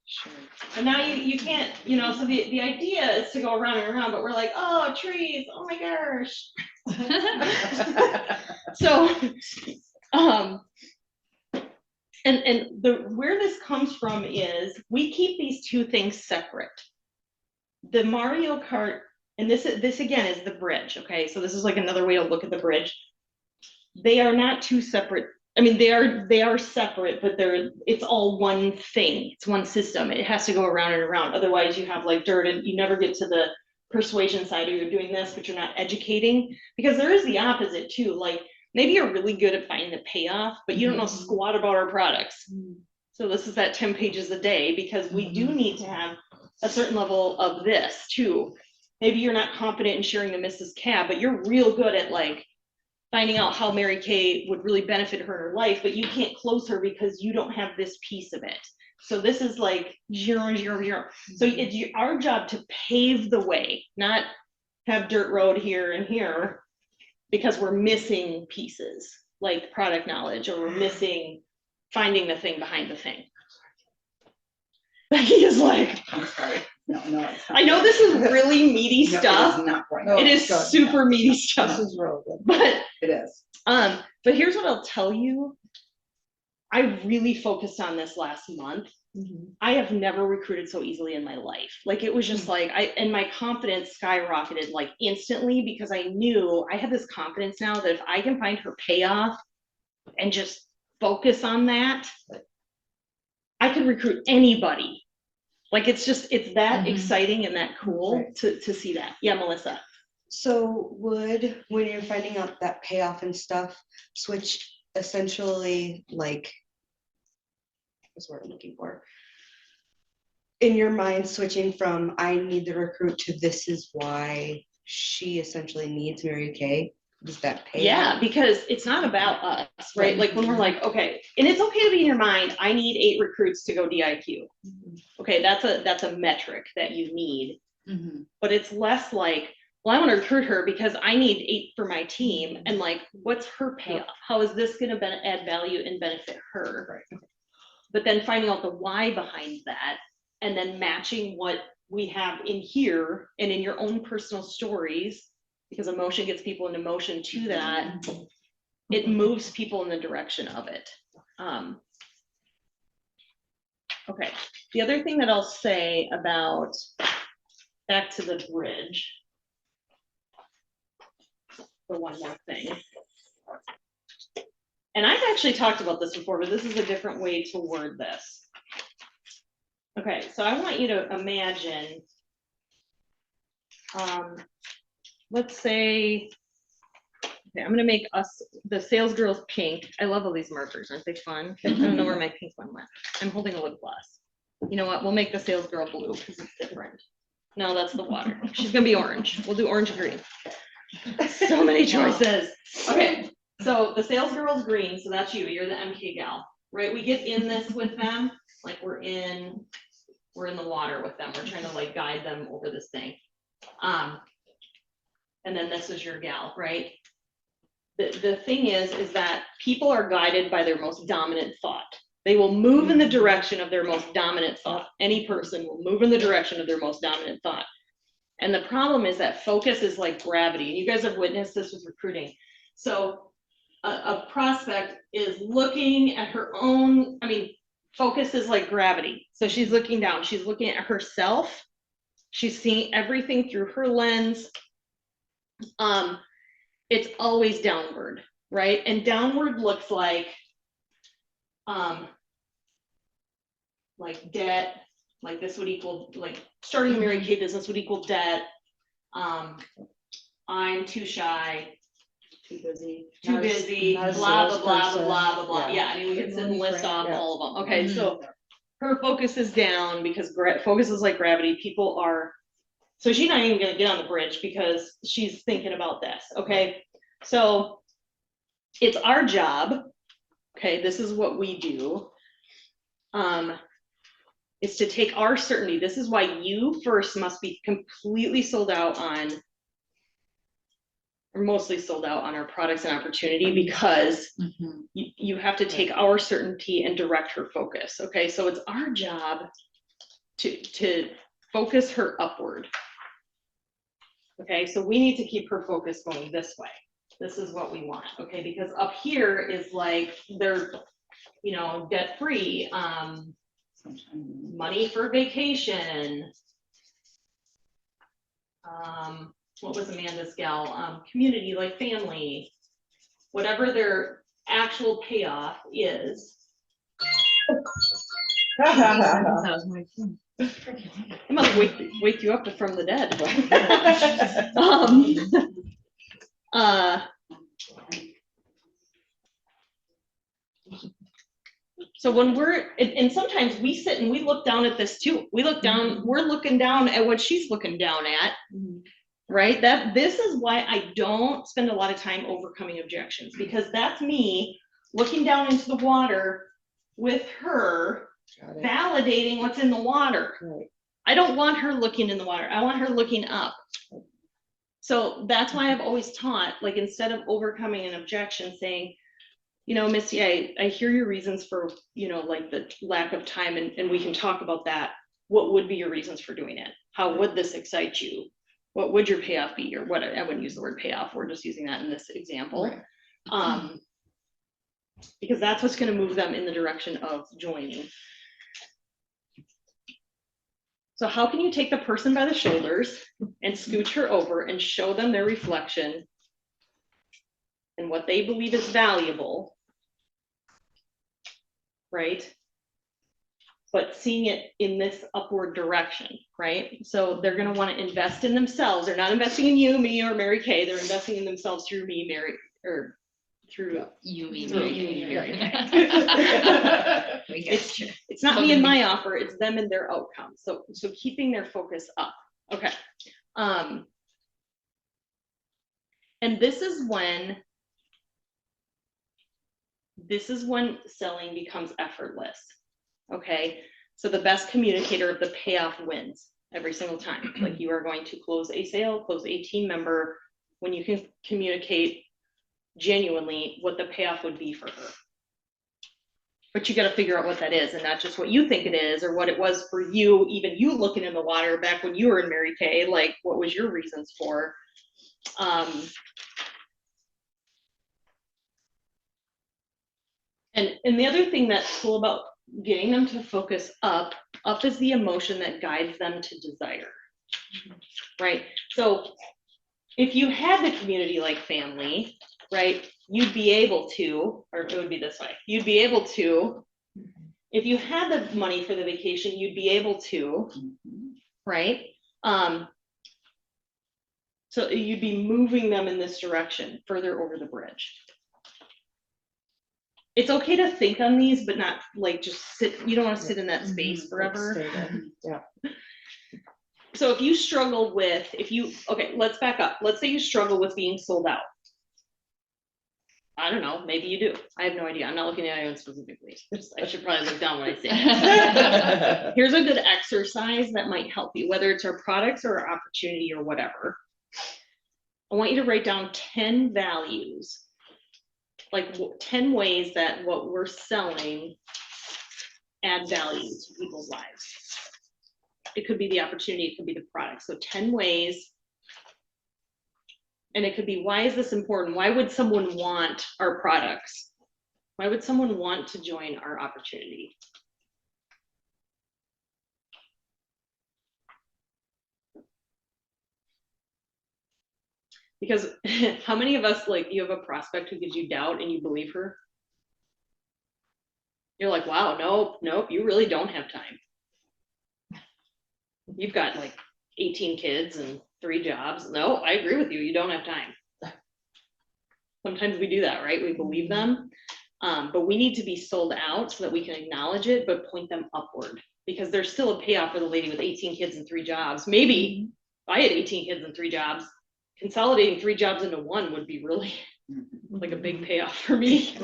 Sure. And now you can't, you know, so the idea is to go around and around, but we're like, oh, trees, oh my gosh. So, and where this comes from is we keep these two things separate. The Mario Kart, and this again is the bridge, okay? So this is like another way to look at the bridge. They are not two separate. I mean, they are separate, but it's all one thing. It's one system. It has to go around and around. Otherwise, you have like dirt, and you never get to the persuasion side, or you're doing this, but you're not educating. Because there is the opposite too. Like maybe you're really good at finding the payoff, but you don't know squat about our products. So this is that 10 pages a day, because we do need to have a certain level of this too. Maybe you're not confident in sharing the Mrs. Cab, but you're real good at like finding out how Mary Kay would really benefit her in her life, but you can't close her because you don't have this piece of it. So this is like 0, 0, 0. So it's our job to pave the way, not have dirt road here and here, because we're missing pieces like product knowledge, or we're missing finding the thing behind the thing. Becky is like, I'm sorry. No, it's not. I know this is really meaty No, stuff. It is not right. It is Good. super meaty This stuff, is real good. but It is. but here's what I'll tell you. I really focused on this last month. I have never recruited so easily in my life. Like it was just like and my confidence skyrocketed like instantly, because I knew I had this confidence now that if I can find her payoff and just focus on that, I could recruit anybody. Like it's that exciting and that cool Right. to see that. Yeah, Melissa. So would, when you're finding out that payoff and stuff, switch essentially like, what's the word I'm looking for? In your mind, switching from I need the recruit to this is why she essentially needs Mary Kay? Does that pay? Yeah, because it's not about us, right? Like when we're like, okay, and it's okay to be in your mind, I need 8 recruits to go DIQ. Okay, that's a metric that you need. But it's less like, well, I want to recruit her because I need 8 for my team, and like, what's her payoff? How is this going to add value and benefit her? Right. But then finding out the why behind that, and then matching what we have in here and in your own personal stories, because emotion gets people into motion to that. It moves people in the direction of it. Okay, the other thing that I'll say about, back to the bridge, for one more thing. And I've actually talked about this before, but this is a different way to word this. Okay, so I want you to imagine, let's say, okay, I'm gonna make us, the sales girls pink. I love all these markers, aren't they fun? I don't know where my pink one went. I'm holding a lip gloss. You know what, we'll make the sales girl blue because it's different. No, that's the water. She's gonna be orange. We'll do orange and green. So many choices. Okay, so the sales girl's green, so that's you, you're the MK gal, right? We get in this with them, like we're in the water with them. We're trying to like guide them over this thing. And then this is your gal, right? The thing is that people are guided by their most dominant thought. They will move in the direction of their most dominant thought. Any person will move in the direction of their most dominant thought. And the problem is that focus is like gravity. And you guys have witnessed this with recruiting. So a prospect is looking at her own, focus is like gravity. So she's looking down, she's looking at herself She's seeing everything through her lens. It's always downward, right? And downward looks like debt, like this would equal, like starting a Mary Kay business would equal debt. I'm too shy, Too busy. too Not a- busy, not a blah, blah, blah, blah, salesperson. blah, blah, blah. Yeah. Yeah, I mean, we could sit and list off Yeah. all of them. Okay, Mhm. so her focus is down because focus is like gravity. People are, so she's not even gonna get on the bridge because she's thinking about this, okay? So it's our job, okay, this is what we do, is to take our certainty. This is why you first must be completely sold out on, or mostly sold out on our products and opportunity, because Mhm. you have to take our certainty and direct her focus. Okay, so it's our job to focus her upward. Okay, so we need to keep her focus going this way. This is what we want. Okay, because up here is like they're, you know, debt free, money for vacation. What was Amanda's gal? Community, like family, whatever their actual payoff is. That was my phone. I must wake you up from the dead. So when and sometimes we sit and we look down at this too. We look down, we're looking down at what she's looking down at, right? This is why I don't spend a lot of time overcoming objections, because that's me looking down into the water with her, Got it. validating what's in the water. Right. I don't want her looking in the water. I want her looking up. So that's why I've always taught, like, instead of overcoming an objection, saying, you know, Missy, I hear your reasons for, you know, like the lack of time, and we can talk about that. What would be your reasons for doing it? How would this excite you? What would your payoff be? Or what, I wouldn't use the word payoff. We're just using that in this example. Right. Because that's what's going to move them in the direction of joining. So how can you take the person by the shoulders and scooch her over and show them their reflection and what they believe is valuable, right? But seeing it in this upward direction, right? So they're going to want to invest in themselves. They're not investing in you, me, or Mary Kay. They're investing in themselves through me, Mary, or through You mean Through Mary you, Kay, Mary Mary. We got you. it's not me and my offer, it's them and their outcome. So keeping their focus up. Okay. And this is when selling becomes effortless. Okay. So the best communicator of the payoff wins every single time. Like, you are going to close a sale, close a team member when you can communicate genuinely what the payoff would be for her. But you got to figure out what that is, and not just what you think it is or what it was for you, even you looking in the water back when you were in Mary Kay, like, what was your reasons for? And the other thing that's cool about getting them to focus up is the emotion that guides them to desire, right? So if you had the community like family, right, you'd be able to, or it would be this way, you'd be able to, if you had the money for the vacation, you'd be able to, right? So you'd be moving them in this direction, further over the bridge. It's okay to think on these, but not like just sit, you don't want to sit in that space forever. Stay there. Yeah. So if you struggle with, okay, let's back up. Let's say you struggle with being sold out. I don't know, maybe you do. I have no idea. I'm not looking at anyone specifically. I should probably look down when I say it. Here's a good exercise that might help you, whether it's our products or our opportunity or whatever. I want you to write down 10 values, like 10 ways that what we're selling add value to people's lives. It could be the opportunity, it could be the product. So 10 ways. And it could be, why is this important? Why would someone want our products? Why would someone want to join our opportunity? Because how many of us, like, you have a prospect who gives you doubt and you believe her? You're like, wow, nope, you really don't have time. You've got like 18 kids and 3 jobs. No, I agree with you. You don't have time. Sometimes we do that, right? We believe them. But we need to be sold out so that we can acknowledge it, but point them upward, because there's still a payoff for the lady with 18 kids and 3 jobs. Maybe if I had 18 kids and 3 jobs, consolidating 3 jobs into 1 would be really like a big payoff for me.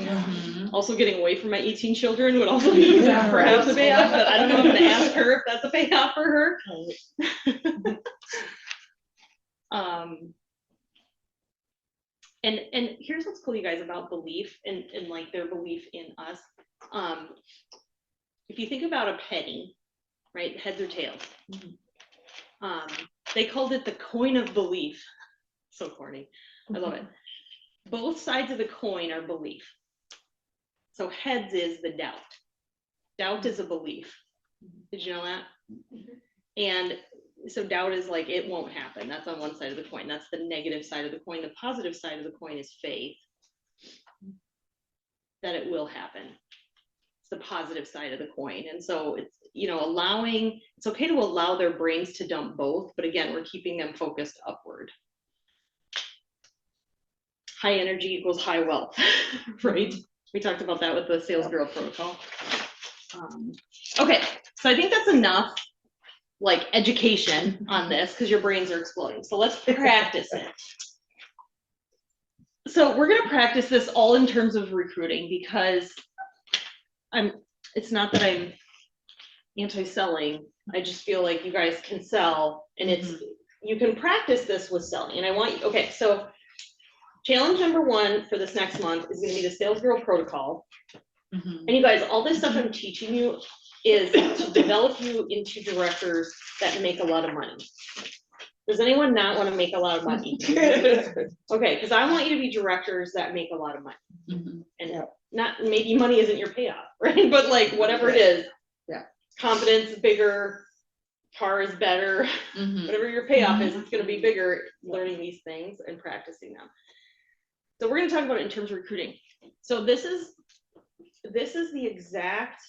Also getting away from my 18 children would also be perhaps a payoff, but I don't know, I'm gonna ask her if that's a payoff for her. And here's what's cool, you guys, about belief and like their belief in us. If you think about a penny, right, heads or tails, they called it the coin of belief. So corny, I love it. Both sides of the coin are belief. So heads is the doubt. Doubt is a belief. Did you know that? And so doubt is like, it won't happen. That's on one side of the coin. That's the negative side of the coin. The positive side of the coin is faith, that it will happen. It's the positive side of the coin. And so it's, allowing, it's okay to allow their brains to dump both, but again, we're keeping them focused upward. High energy equals high wealth, right? We talked about that with the sales girl protocol. Okay, so I think that's enough like education on this, because your brains are exploding. So let's practice it. So we're going to practice this all in terms of recruiting, because it's not that I'm anti-selling. I just feel like you guys can sell, and you can practice this with selling. And I want you, okay, so challenge number 1 for this next month is going to be the sales girl protocol. And you guys, all this stuff I'm teaching you is to develop you into directors that make a lot of money. Does anyone not want to make a lot of money? Okay, because I want you to be directors that make a lot of money. And not, maybe money isn't your payoff, right? But like whatever it is, confidence is bigger, car is better, whatever your payoff is, it's going to be bigger learning these things and practicing them. So we're going to talk about it in terms of recruiting. So this is the exact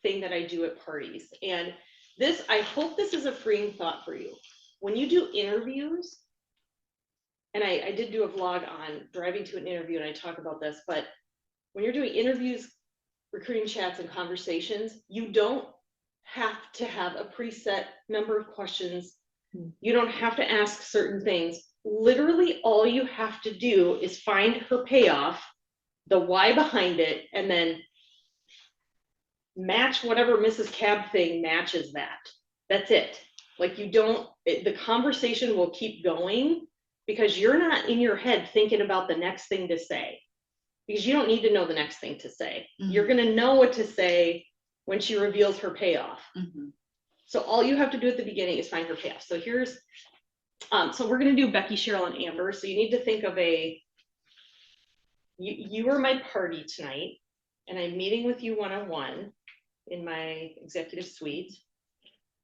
thing that I do at parties. And this, I hope this is a freeing thought for you. When you do interviews, and I did do a vlog on driving to an interview and I talk about this, but when you're doing interviews, recruiting chats and conversations, you don't have to have a preset number of questions. You don't have to ask certain things. Literally all you have to do is find her payoff, the why behind it, and then match whatever Mrs. Cab thing matches that. That's it. Like the conversation will keep going, because you're not in your head thinking about the next thing to say, because you don't need to know the next thing to say. You're going to know what to say when she reveals her payoff. So all you have to do at the beginning is find her payoff. So here's, so we're going to do Becky, Cheryl, and Amber. So you need to think of you are my party tonight, and I'm meeting with you one-on-one in my executive suite.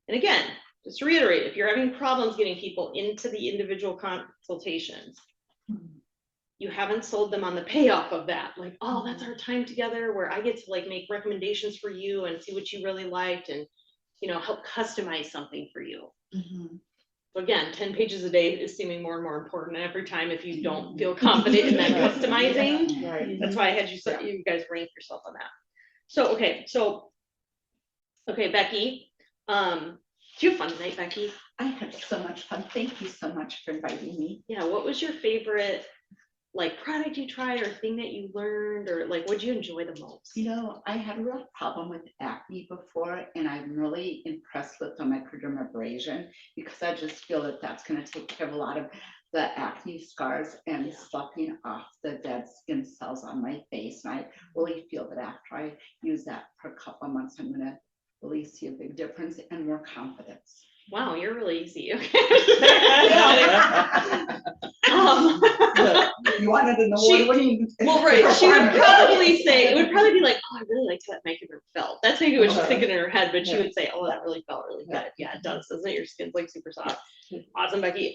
And again, just to reiterate, if you're having problems getting people into the individual consultations, you haven't sold them on the payoff of that. Like, oh, that's our time together where I get to like make recommendations for you and see what you really liked and, help customize something for you. So again, 10 pages a day is seeming more and more important every time if you don't feel confident in that customizing. Right. That's why I had you guys rank yourself on that. So, okay, Becky, did you have fun tonight, Becky? I had so much fun. Thank you so much for inviting me. Yeah, what was your favorite product you tried or thing that you learned, or what did you enjoy the most? I had a real problem with acne before, and I'm really impressed with the microdermabrasion, because I just feel that that's going to take care of a lot of the acne scars and sloughing off the dead skin cells on my face. And I really feel that after I use that for a couple of months, I'm going to really see a big difference and more confidence. Wow, you're really easy. Okay. You wanted to know what you mean? Well, right. She would probably say, it would probably be like, oh, I really liked how that microderm felt. That's maybe what she's thinking in her head, but she would say, oh, that really felt really good. Yeah, it does, doesn't it? Your skin's super soft. Awesome, Becky.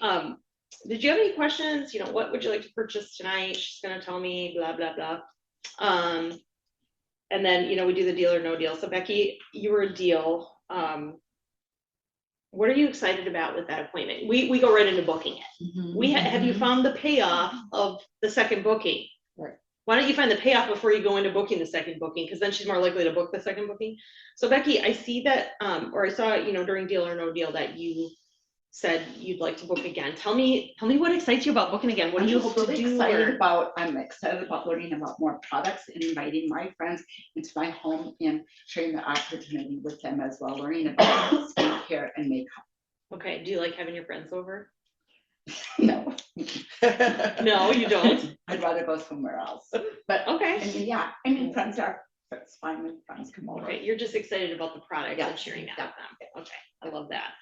did you have any questions? You know, what would you like to purchase tonight? She's gonna tell me blah, blah, blah. And then, you know, we do the deal or no deal. So Becky, you were a deal. What are you excited about with that appointment? We go right into booking it. Have you found the payoff of the second booking? Right. Why don't you find the payoff before you go into booking the second booking? Because then she's more likely to book the second booking. So Becky, I see that, or I saw, you know, during deal or no deal that you said you'd like to book again. Tell me what excites you about booking again. What do you hope to do? I'm excited about learning about more products and inviting my friends into my home and sharing the opportunity with them as well, learning about skincare and makeup. Okay, do you like having your friends over? No, No, you don't. I'd rather go somewhere else. But Okay. I mean, yeah, I mean, friends are, it's fine when friends come over. Okay, you're just excited about the product Yeah, and sharing that yeah. with them. Okay, I love that.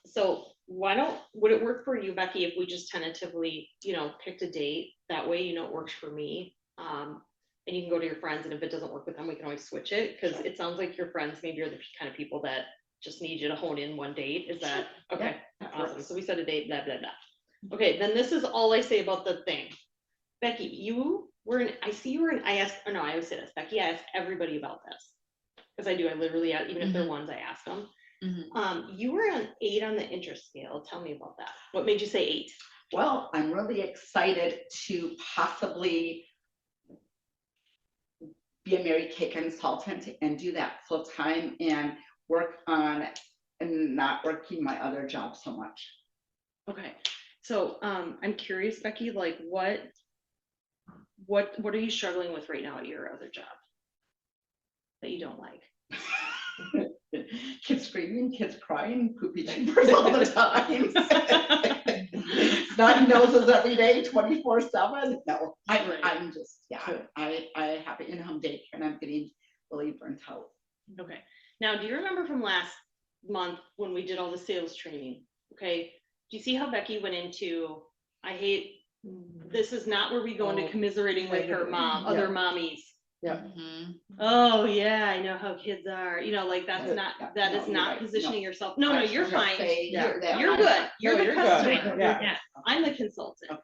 So would it work for you, Becky, if we just tentatively, you know, picked a date? That way, you know, it works for me. And you can go to your friends, and if it doesn't work with them, we can always switch it, because it sounds like your friends maybe are the kind of people that just need you to hone in one date. Is that okay? that Awesome. works. So we set a date, blah, blah, blah. Okay, then this is all I say about the thing. Becky, you were in, I see you were in, I asked, or no, I always say this, Becky, I ask everybody about this. Because I do, I literally, even if they're ones, I ask them. You were an 8 on the interest scale. Tell me about that. What made you say 8? Well, I'm really excited to possibly be a Mary Kay consultant and do that full time and work on and not working my other job so much. Okay, so I'm curious, Becky, like what are you struggling with right now at your other job that you don't like? Kids screaming, kids crying, poopy diapers all the time. Snotty noses every day, 24/7. No, I'm just, yeah, I have an in-home daycare and I'm getting really burnt out. Okay, now do you remember from last month when we did all the sales training? Okay, do you see how Becky went into, this is not where we go into commiserating with her mom, other mommies. Yeah. Oh yeah, I know how kids are. You know, like that's Yeah, not, yeah, that no, is you're not right, positioning no. yourself. No, you're fine. Yeah. You're good. You're the you're good. customer. Yeah. I'm the consultant. Okay.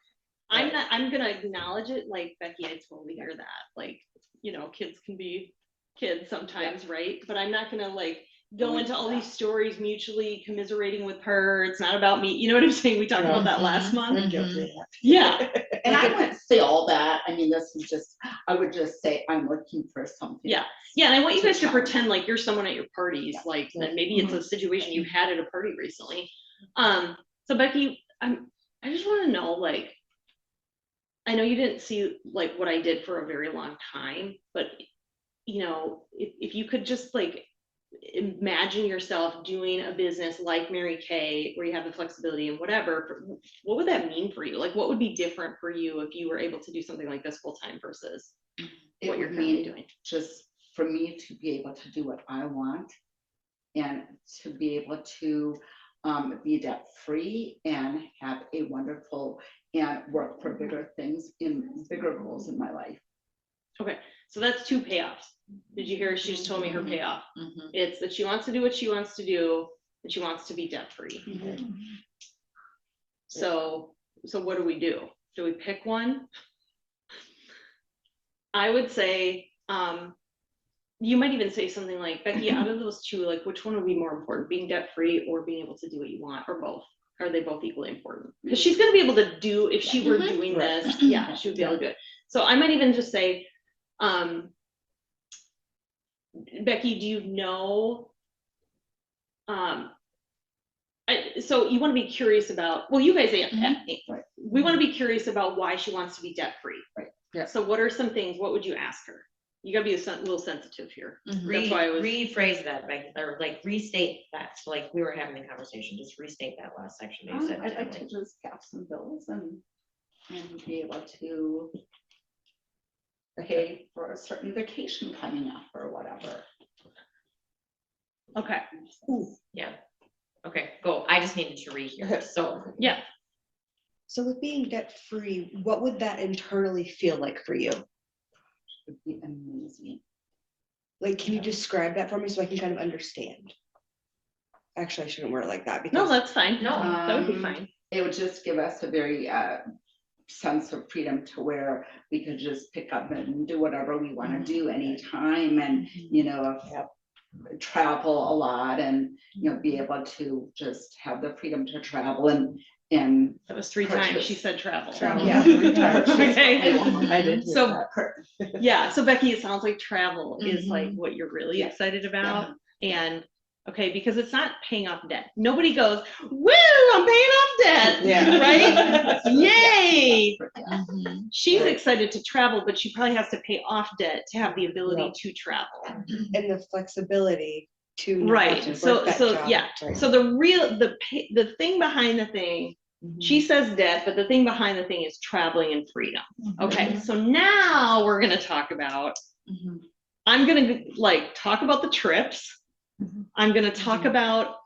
I'm not, I'm gonna acknowledge it, like Becky, I totally hear that. Like, you know, kids can be kids sometimes, right? But I'm not gonna like go into all these stories mutually commiserating with her. It's not about me. You know what I'm saying? We talked about that last month. I'm guilty of that. Yeah. And I wouldn't say all that. I mean, this is just, I would just say I'm looking for something. Yeah. Yeah, and I want you guys to challenge. pretend like you're someone at your parties, like that maybe it's a situation you had at a party recently. So Becky, I just want to know, like, I know you didn't see like what I did for a very long time, but you know, if you could just like imagine yourself doing a business like Mary Kay, where you have the flexibility and whatever, what would that mean for you? Like, what would be different for you if you were able to do something like this full time versus It what you're would currently mean doing? just for me to be able to do what I want and to be able to be debt free and have a wonderful and work for bigger things in bigger goals in my life. Okay, so that's 2 payoffs. Did you hear? She just told me her payoff. Mhm. It's that she wants to do what she wants to do, and she wants to be debt free. So what do we do? Do we pick one? I would say, you might even say something like, Becky, out of those 2, like which one would be more important, being debt free or being able to do what you want, or both? Are they both equally important? Because she's gonna be able to do, if she were doing Right. this, yeah, she would be able to do it. So I might even just say, Becky, do you know, so you want to be curious about, well, you guys, Right. we want to be curious about why she wants to be debt free. Right. Yeah. So what are some things, what would you ask her? You gotta be a little sensitive here. Mhm. That's why I was, Rephrase that, or like restate that, so like we were having the conversation, just restate that last section that you said. I'd like to just have some bills and be able to pay for a certain vacation coming up or whatever. okay, Yeah, okay, go, I just needed to rehear, so. yeah. So with being debt free, what would that internally feel like for you? Would be amazing. Like, can you describe that for me so I can kind of understand? Actually, I shouldn't word it like that No, because that's fine. No. That would be fine. it would just give us a very sense of freedom to where we could just pick up and do whatever we want to do anytime, and you know, travel a lot, and you know, be able to just have the freedom to travel and That was 3 times she said travel. Yeah. Okay. I did. hear So, that. yeah, so Becky, it sounds like travel is like Mhm. what you're really Yeah. excited about. And, okay, because it's not paying off debt. Nobody goes, woo, I'm paying off debt, Yeah. right? Yay. Mhm. She's Right. excited to travel, but she probably has to pay off debt to have the ability to travel. And the flexibility to not have Right, to so, work that so, job. yeah, Right. so the thing behind the thing, she says debt, but the thing behind the thing is traveling and freedom. Okay, so now we're gonna talk about, Mhm. I'm gonna like talk about the trips. I'm gonna talk about,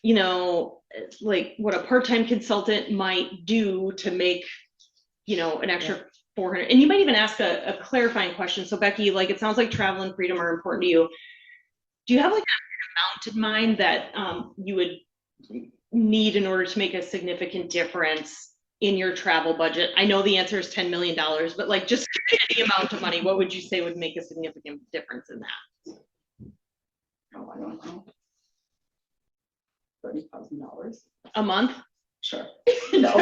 you know, like what a part-time consultant might do to make, you know, an extra 400. And you might even ask a clarifying question. So Becky, like, it sounds like travel and freedom are important to you. Do you have like an amount in mind that you would need in order to make a significant difference in your travel budget? I know the answer is $10 million, but like just any amount of money, what would you say would make a significant difference in that? oh, I don't know, $30,000. A month? Sure. No.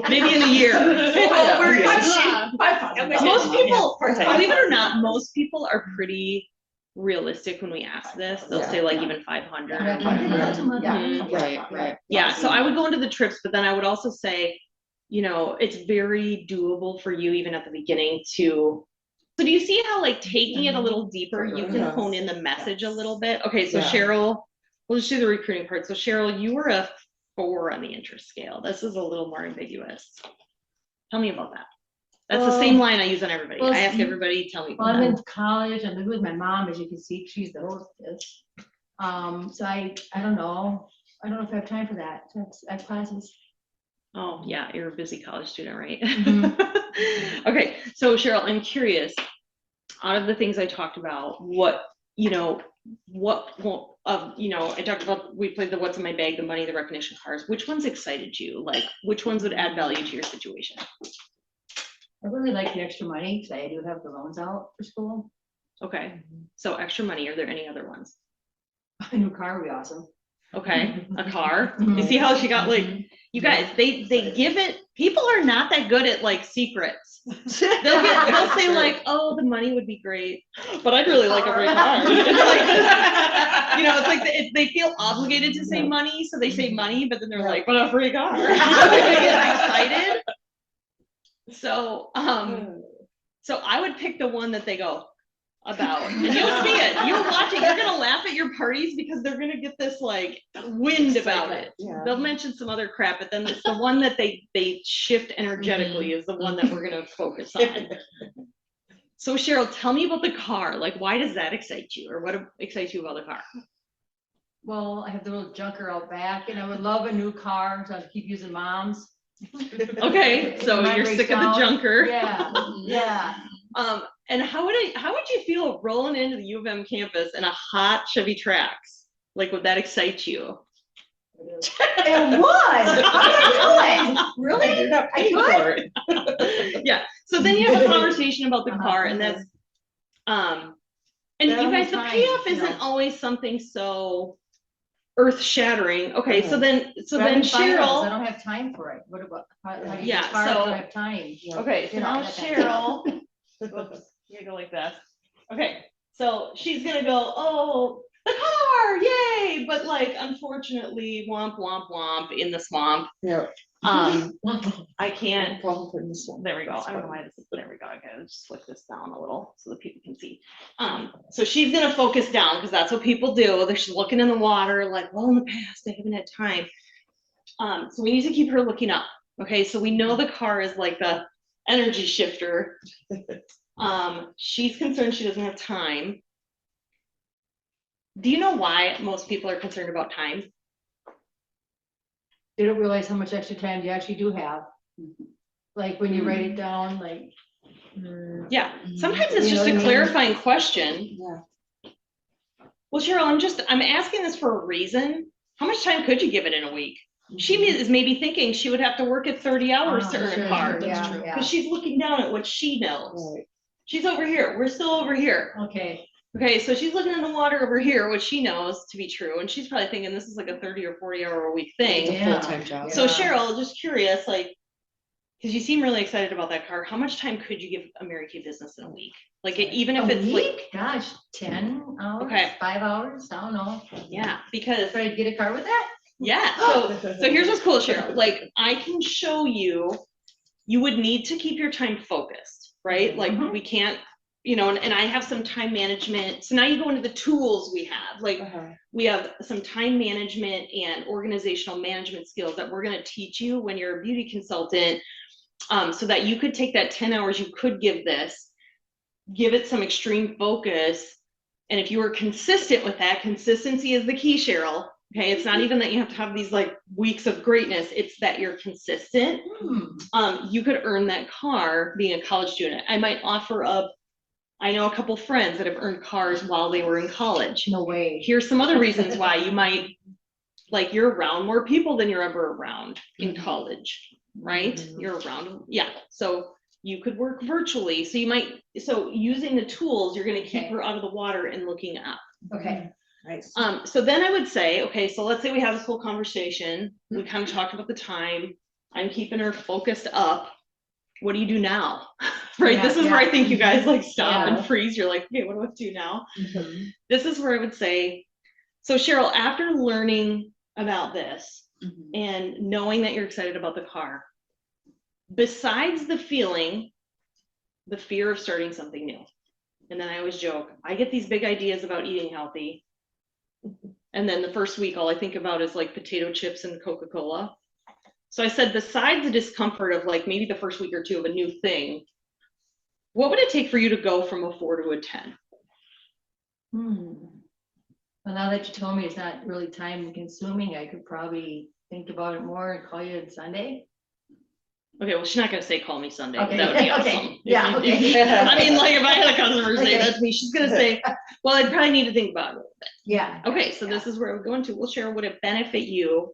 Maybe in a year. Well, we're- $5,000. most people, believe it or not, most people are pretty realistic when we ask this. They'll Yeah. say like Yeah. even 500. Yeah, $500 a month. Mhm. Right, right. Yeah, so I would go into the trips, but then I would also say, you know, it's very doable for you even at the beginning to, so do you see how like taking it a little deeper, you can Yes. hone in the message a little bit? Okay, so Yeah. Cheryl, we'll just do the recruiting part. So Cheryl, you were a 4 on the interest scale. This is a little more ambiguous. Tell me about that. That's the same line I use on everybody. well, I ask everybody, tell me Well, about I'm that. in college, I'm living with my mom, as you can see, she's the hostess. So I don't know if I have time for that, I have classes. Oh, yeah, you're a busy college student, right? Mhm. Okay, so Cheryl, I'm curious, out of the things I talked about, what, you know, I talked about, we played the what's in my bag, the money, the recognition cards. Which ones excited you? Like, which ones would add value to your situation? I really like the extra money, because I do have the loans out for school. Okay, so extra money, are there any other ones? A new car would be awesome. Okay, a car. You see how she got like, you guys, they give it, people are not that good at like secrets. They'll say like, oh, the money would be great, but I'd really like a free car. It's like, you know, it's like they feel obligated to say money, so they say money, but then they're like, but a free car. They get excited. So, so I would pick the one that they go about, and you'll see it, you'll watch it, you're gonna laugh at your parties because they're gonna get this like wind about it. Yeah. They'll mention some other crap, but then it's the one that they shift energetically is the one that we're gonna focus on. So Cheryl, tell me about the car. Like, why does that excite you, or what excites you about the car? Well, I have the little junker out back, and I would love a new car, so I keep using mom's. Okay, so Mine you're breaks sick of the down. junker. Yeah, yeah. And how would you feel rolling into the U of M campus in a hot Chevy Trax? Like, would that excite you? It was. I do it. Really? You're not paying for it. Yeah, so then you have a conversation about the car, and that's and But I you don't guys, have the time, payoff you isn't know. always something so earth shattering. Okay, so then But I'm in finance, I Cheryl, don't have time for it. What about, how do you Yeah, get cars if I so- don't have time? okay, so You know, now that kind of Cheryl, whoops, you gotta go like this. Okay, so she's gonna go, oh, the car, yay! But like, unfortunately, womp womp womp in the swamp. Yeah. I can't. Bump in this one. There we go. I don't know why this is, there we go. Okay, let's just flick this down a little so that people can see. So she's gonna focus down because that's what people do. They're just looking in the water, like, well, in the past, they haven't had time. So we need to keep her looking up. Okay, so we know the car is like the energy shifter. She's concerned she doesn't have time. Do you know why most people are concerned about time? They don't realize how much extra time you actually do have. Like when you write it down, like. Yeah, sometimes it's You just know a what I mean? clarifying question. Yeah. Well, Cheryl, I'm asking this for a reason. How much time could you give it in a week? She is maybe thinking she would have to work at 30 hours to earn a car. That's true. Because she's looking down at what she knows. Right. She's over here. We're still over here. Okay, Okay, so she's looking in the water over here, what she knows to be true, and she's probably thinking this is like a 30 or 40 hour a week It's thing. a Yeah. full-time job. So Yeah. Cheryl, just curious, like, because you seem really excited about that car, how much time could you give a Mary Kay business in a week? Like, even if a it's like, week, gosh, 10 hours, Okay. 5 hours, I don't know. yeah, because, Try to get a car with that? yeah, so here's what's cool, Cheryl, like, I can show you, you would need to keep your time focused, right? Like, Mhm. we can't, you know, and I have some time management, so now you go into the tools we have, like, we have some time management and organizational management skills that we're gonna teach you when you're a beauty consultant, so that you could take that 10 hours you could give this, give it some extreme focus, and if you were consistent with that, consistency is the key, Cheryl. Okay, it's not even that you have to have these like weeks of greatness, it's that you're consistent. You could earn that car being a college student. I might offer up, I know a couple friends that have earned cars while they were in college. No way. Here's some other reasons why you might, like, you're around more people than you're ever around in college, right? You're around, yeah, so you could work virtually, so you might, so using the tools, you're gonna keep Okay. her out of the water and looking up. Okay, Nice. So then I would say, okay, so let's say we have this whole conversation, we kind of talked about the time, I'm keeping her focused up. What do you do now? Right, this is where I think you guys like stop Yeah. and freeze, you're like, okay, what do I do now? Mhm. This is where I would say, so Cheryl, after learning about this and knowing that you're excited about the car, besides the feeling, the fear of starting something new. And then I always joke, I get these big ideas about eating healthy. And then the first week, all I think about is like potato chips and Coca-Cola. So I said, besides the discomfort of like maybe the first week or two of a new thing, what would it take for you to go from a 4 to a 10? Well, now that you told me it's not really time consuming, I could probably think about it more and call you on Sunday. Okay, well, she's not gonna say, call me Sunday. Okay, That would be okay, awesome. yeah, If you- okay. I mean, like, if I had a customer say Okay. that to me, she's gonna say, well, I'd probably need to think about it. Yeah. Okay, so this is where I would go into, well, Cheryl, would it benefit you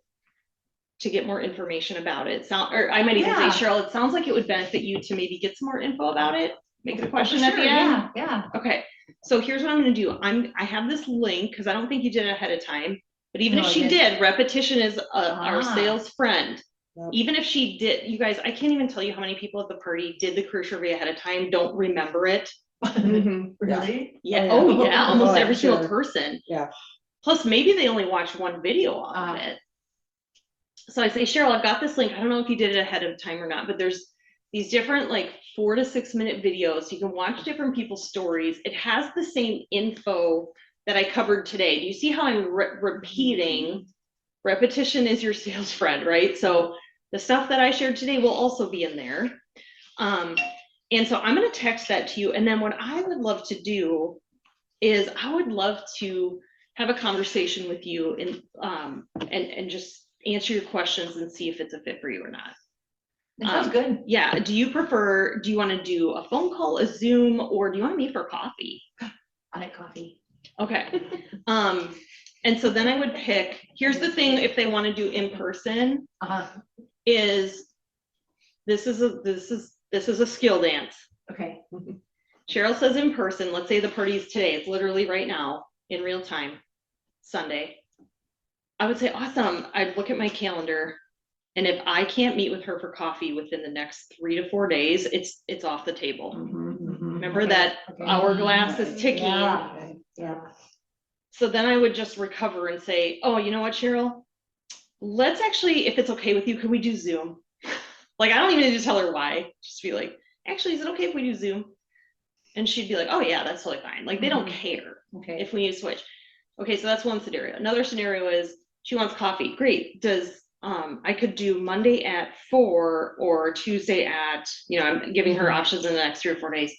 to get more information about it? Or I might even say, Yeah. Cheryl, it sounds like it would benefit you to maybe get some more info about it, make it a question at the Sure, end. Yeah, Okay, so here's what I'm gonna do. I have this link, because I don't think you did it ahead of time, but even if No, I she didn't. did, repetition is our Ah. sales friend. Yep. Even if she did, you guys, I can't even tell you how many people at the party did the career survey ahead of time, don't remember it. Mhm. Yeah. Really? Yeah, Oh, oh yeah. yeah, almost Oh, yeah, every single sure. person. Yeah. Plus, maybe they only watched one video off Ah. of it. So I say, Cheryl, I've got this link. I don't know if you did it ahead of time or not, but there's these different like 4 to 6 minute videos. You can watch different people's stories. It has the same info that I covered today. Do you see how I'm repeating? Repetition is your sales friend, right? So the stuff that I shared today will also be in there. And so I'm gonna text that to you. And then what I would love to do is I would love to have a conversation with you and just answer your questions and see if it's a fit for you or not. That sounds good. Yeah, do you want to do a phone call, a Zoom, or do you want to meet for coffee? I like coffee. Okay. And so then I would pick, here's the thing, if they want to do in person, is this is a skill dance. Okay. Cheryl says in person, let's say the party is today, it's literally right now in real time, Sunday. I would say, awesome. I'd look at my calendar, and if I can't meet with her for coffee within the next 3 to 4 days, it's off the table. Remember that hourglass is ticking. Yeah. Yeah. So then I would just recover and say, oh, you know what, Cheryl? Let's actually, if it's okay with you, can we do Zoom? Like, I don't even need to tell her why. Just be like, actually, is it okay if we do Zoom? And she'd be like, oh yeah, that's totally fine. Like, they don't care Okay. if we need to switch. Okay, so that's one scenario. Another scenario is she wants coffee. Great. Does I could do Monday at 4 or Tuesday at, I'm giving her options in the next 3 or 4 days.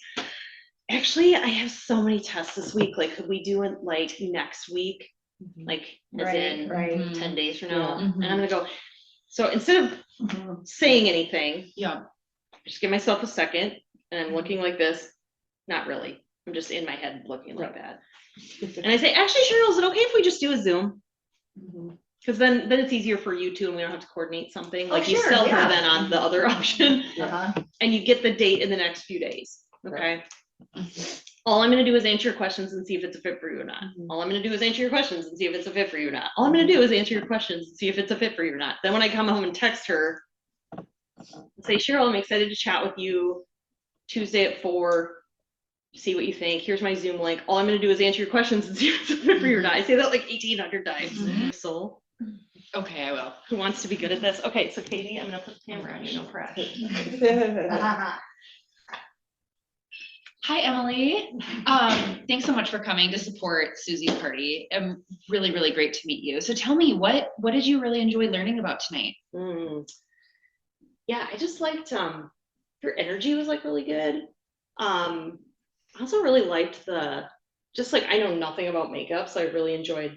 Actually, I have so many tests this week. Like, could we do it like next week? Like, as in 10 days from now? Yeah. And I'm gonna go. So instead of saying anything, Yeah. just give myself a second, and I'm looking like this. Not really. I'm just in my head looking like that. And I say, actually, Cheryl, is it okay if we just do a Zoom? Cause then it's easier for you too, and we don't have to coordinate something, Oh, like you sure, sell her yeah. then on the other option, Uh-huh. and you get the date in the next few days, okay? All I'm gonna do is answer your questions and see if it's a fit for you or not. All I'm gonna do is answer your questions and see if it's a fit for you or not. All I'm gonna do is answer your questions and see if it's a fit for you or not. Then when I come home and text her, say, Cheryl, I'm excited to chat with you Tuesday at 4. See what you think. Here's my Zoom link. All I'm gonna do is answer your questions and see if it's a fit for you or not. I say that like 1,800 times. So Okay, I will. who wants to be good at this? Okay, so Katie, I'm gonna put the camera on you, no pressure. Hi, Emily. Thanks so much for coming to support Susie's party. Really, really great to meet you. So tell me, what did you really enjoy learning about tonight? Yeah, I just liked your energy was like really good. I also really liked just like I know nothing about makeup, so I really enjoyed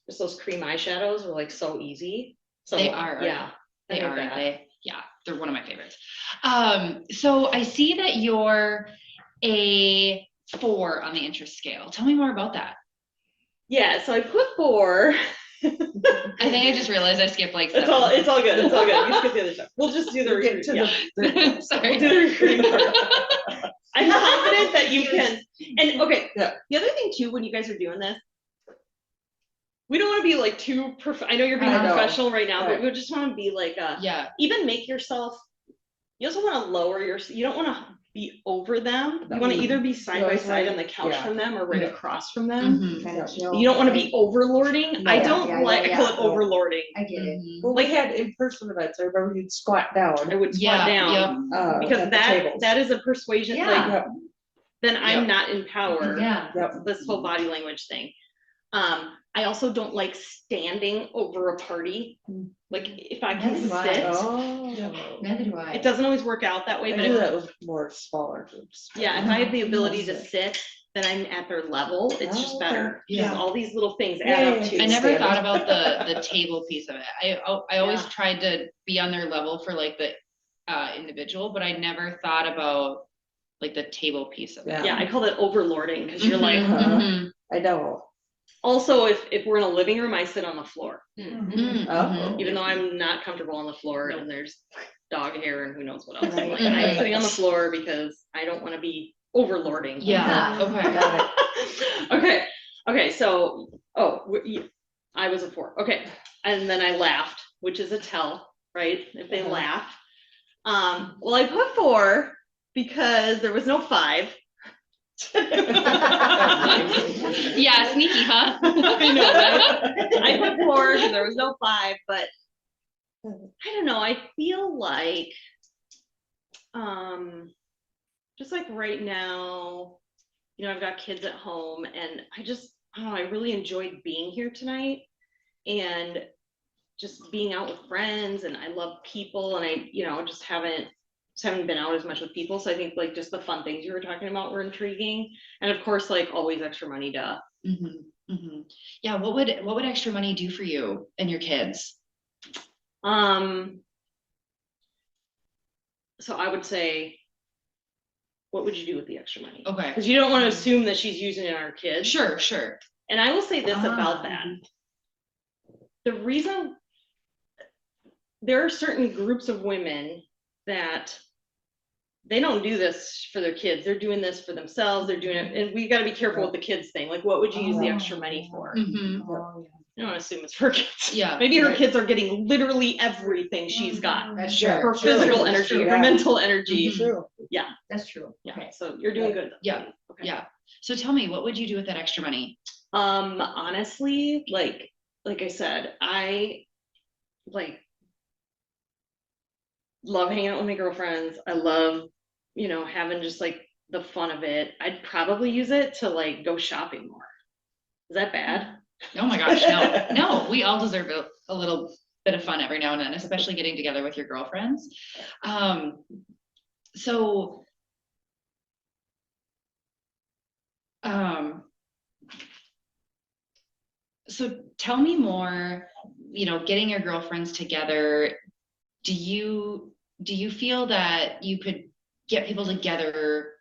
just those cream eyeshadows were like so easy. So They are. yeah, I They like are, that. yeah, they're one of my favorites. So I see that you're a 4 on the interest scale. Tell me more about that. Yeah, so I put 4. I think I just realized I skipped like 7. It's all good. It's all good. You skip the other stuff. We'll just do the We'll get recruit. to Yeah. Sorry. We'll do the recruiting part. I'm confident that you can. And okay, Yeah. the other thing too, when you guys are doing this, we don't want to be like too I know you're being I know. professional right now, but Right. we just want to be like Yeah, even make yourself. You also want to lower you don't want to be over them. You want to either be side by Right, side on the couch yeah. from them or right Yeah. across from them. mhm, Kind of Yeah. chill. You don't want to Okay. be overlording. No. I Yeah, don't yeah, like yeah, I call it yeah. overlording. I get it. mhm. Well, we had in-person events. I remember you'd squat I down. would squat Yeah, down yep. because At the that tables. that is a persuasion. Yeah. Like Yep, then I'm Yep. not in power. Yeah. yep. This whole body language thing. I also don't like standing over a party. Like if I can Neither do I. sit, Oh. Neither do I. it doesn't always work out that way. I But do if, that with more smaller groups. yeah, if I have the ability to Mostly. sit, then I'm at their level. It's just Oh, better. okay. Because all these little things Yeah, add yeah, up yeah. to. I never Standing. thought about the table piece of it. I always Yeah. tried to be on their level for like the individual, but I never thought about like the table piece of it. Yeah, I call it overlording because you're like. Mhm, mhm, I know. Also, if we're in a living room, I sit on the floor, mhm, Oh. mhm. even though I'm not comfortable on the floor and there's dog hair and who knows what else. Right, Like, I'm right. sitting on the floor because I don't want to be overlording. Yeah, okay. Got it. Okay, so, I was a 4. Okay, and then I laughed, which is a tell, right? If they Uh-huh. laugh. Well, I put 4 because there was no 5. Yeah, sneaky, huh? I know, right? I put 4 because there was no 5, but I don't know. I feel like, just like right now, I've got kids at home, and I don't know, I really enjoyed being here tonight and just being out with friends, and I love people, and I, just haven't been out as much with people. So I think like just the fun things you were talking about were intriguing, and of course, like always extra money to. Mhm, mhm. Yeah, what would extra money do for you and your kids? So I would say, what would you do with the extra money? Okay, Because you don't want to assume that she's using it on our kids. sure. And I will say this about Ah. that. The reason there are certain groups of women that they don't do this for their kids. They're doing this for themselves. They're doing it. And we got to be careful with the kids thing. Like, what would you use the extra money for? Mhm. Oh, You don't assume it's for kids. Yeah. Maybe her kids are getting literally everything she's got. That's Sure. Her true. physical True. energy, True. her Yeah. mental energy. Mhm. True. That's true. Yeah. Okay. So you're doing good. Yeah. Okay. Yeah. So tell me, what would you do with that extra money? Honestly, like I said, I love hanging out with my girlfriends. I love, having just like the fun of it. I'd probably use it to like go shopping more. Is that bad? Oh my gosh, no, we all deserve a little bit of fun every now and then, especially getting together with your girlfriends. So tell me more, getting your girlfriends together, do you feel that you could get people together?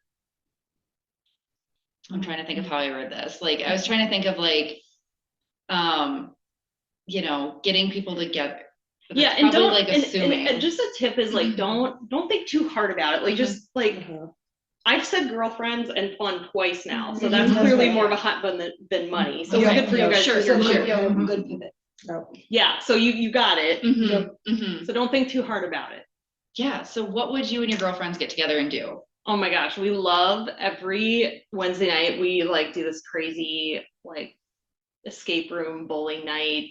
I'm trying to think of how I read this. Like, I was trying to think of like, you know, getting people together. That's Yeah, and probably, don't, like, and assuming. just a tip is like, don't think too hard about it. Like, just like, I've said girlfriends and fun twice now, so that's Mhm. clearly more of a hot button than money. So it's Okay, good for you guys. sure, to sure, figure sure. it out. Good pivot. Yeah, so you got it. Mhm, mhm. So don't think too hard about it. Yeah, so what would you and your girlfriends get together and do? Oh my gosh, we love every Wednesday night, we like do this crazy like escape room bowling night,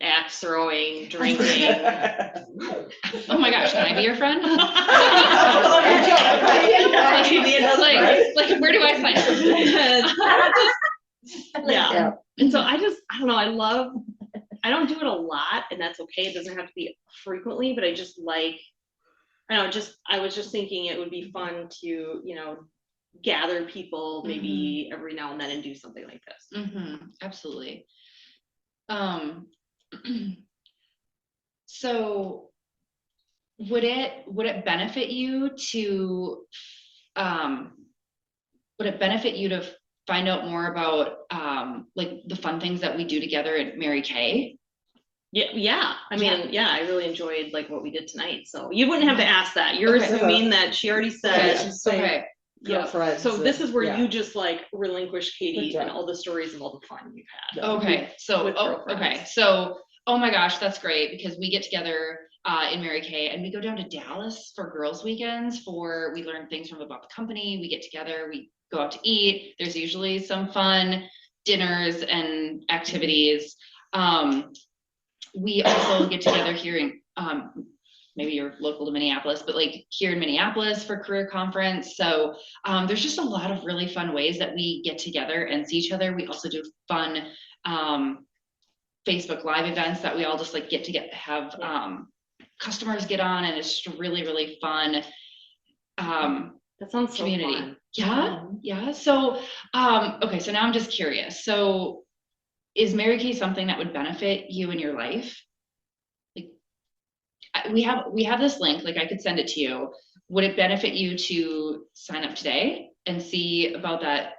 axe throwing, drinking. Oh my gosh, can I be your friend? Like, where do I sign up? Yeah, and so I don't know, I don't do it a lot, and that's okay, it doesn't have to be frequently, but I just like, I don't know, I was just thinking it would be fun to, you know, gather people maybe every now and then and do something like this. Absolutely. So would it benefit you to find out more about like the fun things that we do together at Mary Kay? Yeah. I mean, yeah, I really enjoyed like what we did tonight. So you wouldn't have to ask that. You're Okay. assuming that she already said. Okay. Yeah. Girlfriends So this and- is where yeah. you just like relinquish Katie Good and job. all the stories of all the fun you've had. Okay, so, With okay, girlfriends. so, oh my gosh, that's great, because we get together in Mary Kay and we go down to Dallas for girls' weekends we learn things from about the company, we get together, we go out to eat, there's usually some fun dinners and activities. We also get together here in, maybe you're local to Minneapolis, but like here in Minneapolis for career conference. So there's just a lot of really fun ways that we get together and see each other. We also do fun Facebook Live events that we all just like get to have customers get on, and it's just really, really fun That sounds so community. fun. Yeah. So, okay, so now I'm just curious. So is Mary Kay something that would benefit you in your life? We have this link, like I could send it to you. Would it benefit you to sign up today and see about that?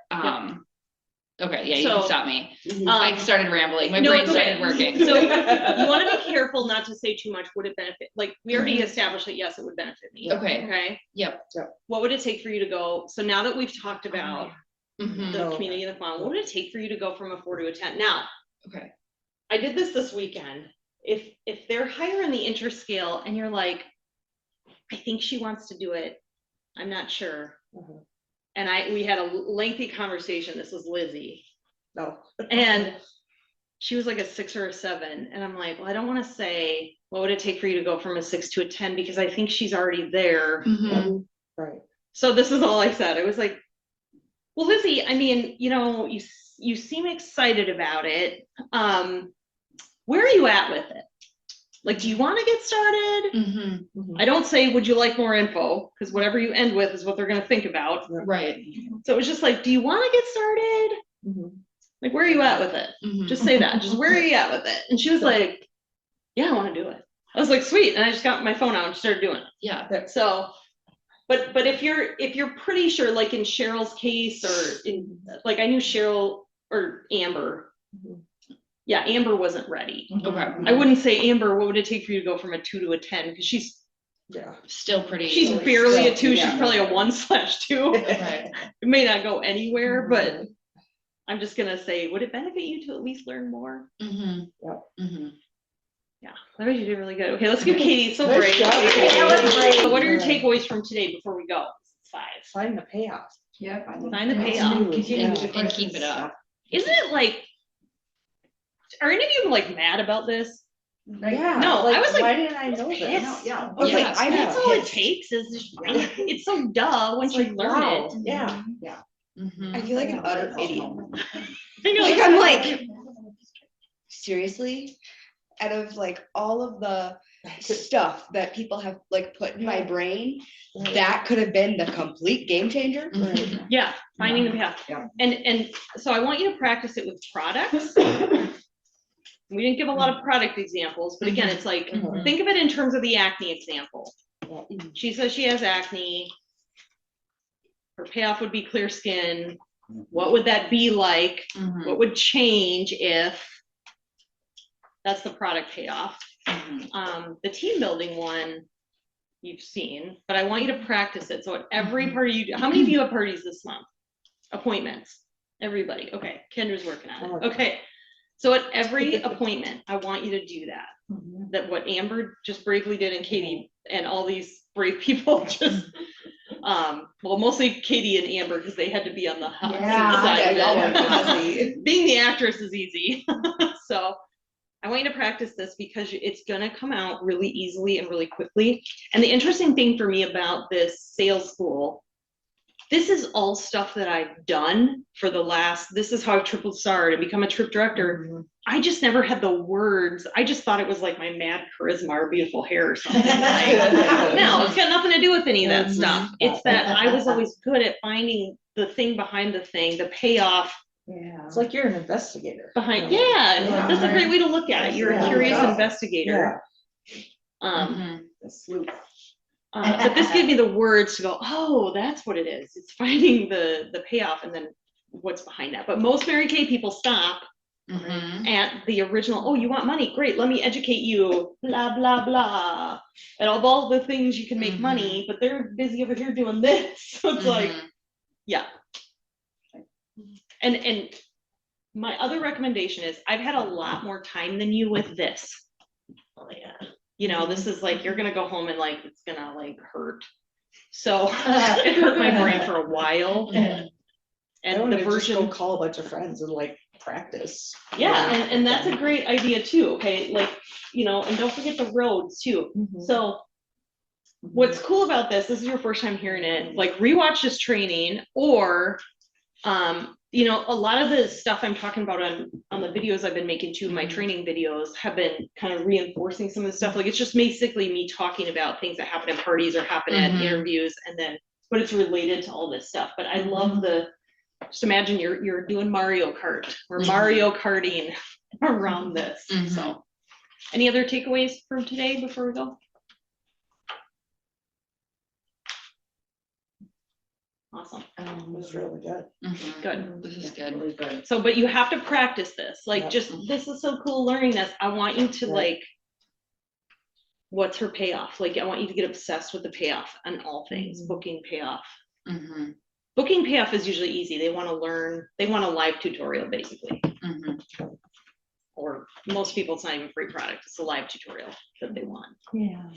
Okay, yeah, you can So, stop me. I started rambling, my No, brain it's started okay. working. So you want to be careful not to say too much. Would it benefit? Like we already established that yes, it would benefit me. Okay. Okay. Yep. What would it take for you to go? So now that we've talked about Mhm. the community of the fun, what would it take for you to go from a 4 to a 10? Now, Okay. I did this weekend. If they're higher in the interest scale and you're like, I think she wants to do it, I'm not sure. And we had a lengthy conversation. This was Lizzie. No. And she was like a 6 or a 7. And I'm like, well, I don't want to say, what would it take for you to go from a 6 to a 10? Because I think she's already there. Mhm. Right. So this is all I said. I was like, well, Lizzie, I mean, you know, you seem excited about it. Where are you at with it? Like, do you want to get started? Mhm. I don't say, would you like more info? Because whatever you end with is what they're going to think about. Right. So it was just like, do you want to get started? Like, where are you at with it? Mhm. Just say that. Just where are you at with it? And she was like, yeah, I want to do it. I was like, sweet. And I just got my phone out and started doing it. Yeah. So, but if you're pretty sure, like in Cheryl's case, or in, like I knew Cheryl or Amber. Yeah, Amber wasn't ready. Okay. I wouldn't say, Amber, what would it take for you to go from a 2 to a 10? Because she's Still pretty. she's barely a 2. Yeah. She's probably a 1/2. Right. It may not go anywhere, but I'm just gonna say, would it benefit you to at least learn more? Mhm. Yep. Mhm. Yeah, that was you did really good. Okay, let's give Katie. So Nice great. job, Okay, Katie. that was great. All What are your right. takeaways from today before we go? 5. Sign the payoff. Yep. Sign the payoff. And keep it up. Isn't it like? Are any of you like mad about this? Yeah. No, I was like, why didn't I know pissed. this? No, yeah. I was Yeah. like, I'm That's all it pissed. takes is just, it's so duh once you learn Wow. it. Yeah. Mhm. I feel like an utter idiot. I know, Like, I'm like, seriously? Out of like all of the stuff that people have like put in my brain, that could have been the complete game changer. Mhm. yeah, finding the path. Yeah. And so I want you to practice it with products. We didn't give a lot of product examples, but again, it's like, Mhm. think of it in terms of the acne example. Yeah. She says she has acne. Her payoff would be clear skin. What would that be like? Mhm. What would change if? That's the product payoff. The team building one you've seen, but I want you to practice it. So at every party you do, how many of you have parties this month? Appointments? Everybody. Okay. Kendra's working on it. Okay. So at every appointment, I want you to do that. That what Amber just bravely did, and Katie and all these brave people just, well, mostly Katie and Amber, because they had to be on the hot seat side of it. Being the actress is easy. So I want you to practice this because it's gonna come out really easily and really quickly. And the interesting thing for me about this sales school, this is all stuff that I've done for the last, this is how I've triple starred and become a trip director. I just never had the words. I just thought it was like my mad charisma or beautiful hair or something. No, it's got nothing to do with any of that stuff. It's that I was always good at finding the thing behind the thing, the payoff. Yeah. It's like you're an investigator. Behind, that's a great way to look at it. You're a curious investigator. The sleuth. But this gave me the words to go, oh, that's what it is. It's finding the payoff and then what's behind that. But most Mary Kay people stop at the original, oh, you want money? Great, let me educate you, blah, blah, blah. And of all the things you can make money, but they're busy over here doing this. So it's like, yeah. And my other recommendation is I've had a lot more time than you with this. Oh, yeah. You know, this is like, you're gonna go home and like, it's gonna like hurt. So it hurt my brain for a while. And the version. Go call a bunch of friends and like practice. Yeah, and that's a great idea too, okay? Like, you know, and don't forget the roads too. So what's cool about this is your first time hearing it, like rewatch this training, or you know, a lot of the stuff I'm talking about on the videos I've been making too, my training videos have been kind of reinforcing some of the stuff. Like it's just basically me talking about things that happen at parties or happen at interviews, and then, but it's related to all this stuff. But I love just imagine you're doing Mario Kart or Mario Karting around this. So any other takeaways from today before we go? Awesome. It was really good. Good. This is good. Really good. So, but you have to practice this. Like, just, this is so cool learning this. I want you to like, what's her payoff? Like, I want you to get obsessed with the payoff on all things, booking payoff. Booking payoff is usually easy. They want to learn, they want a live tutorial basically. Or most people, it's not even free product. It's a live tutorial that they want. Yeah.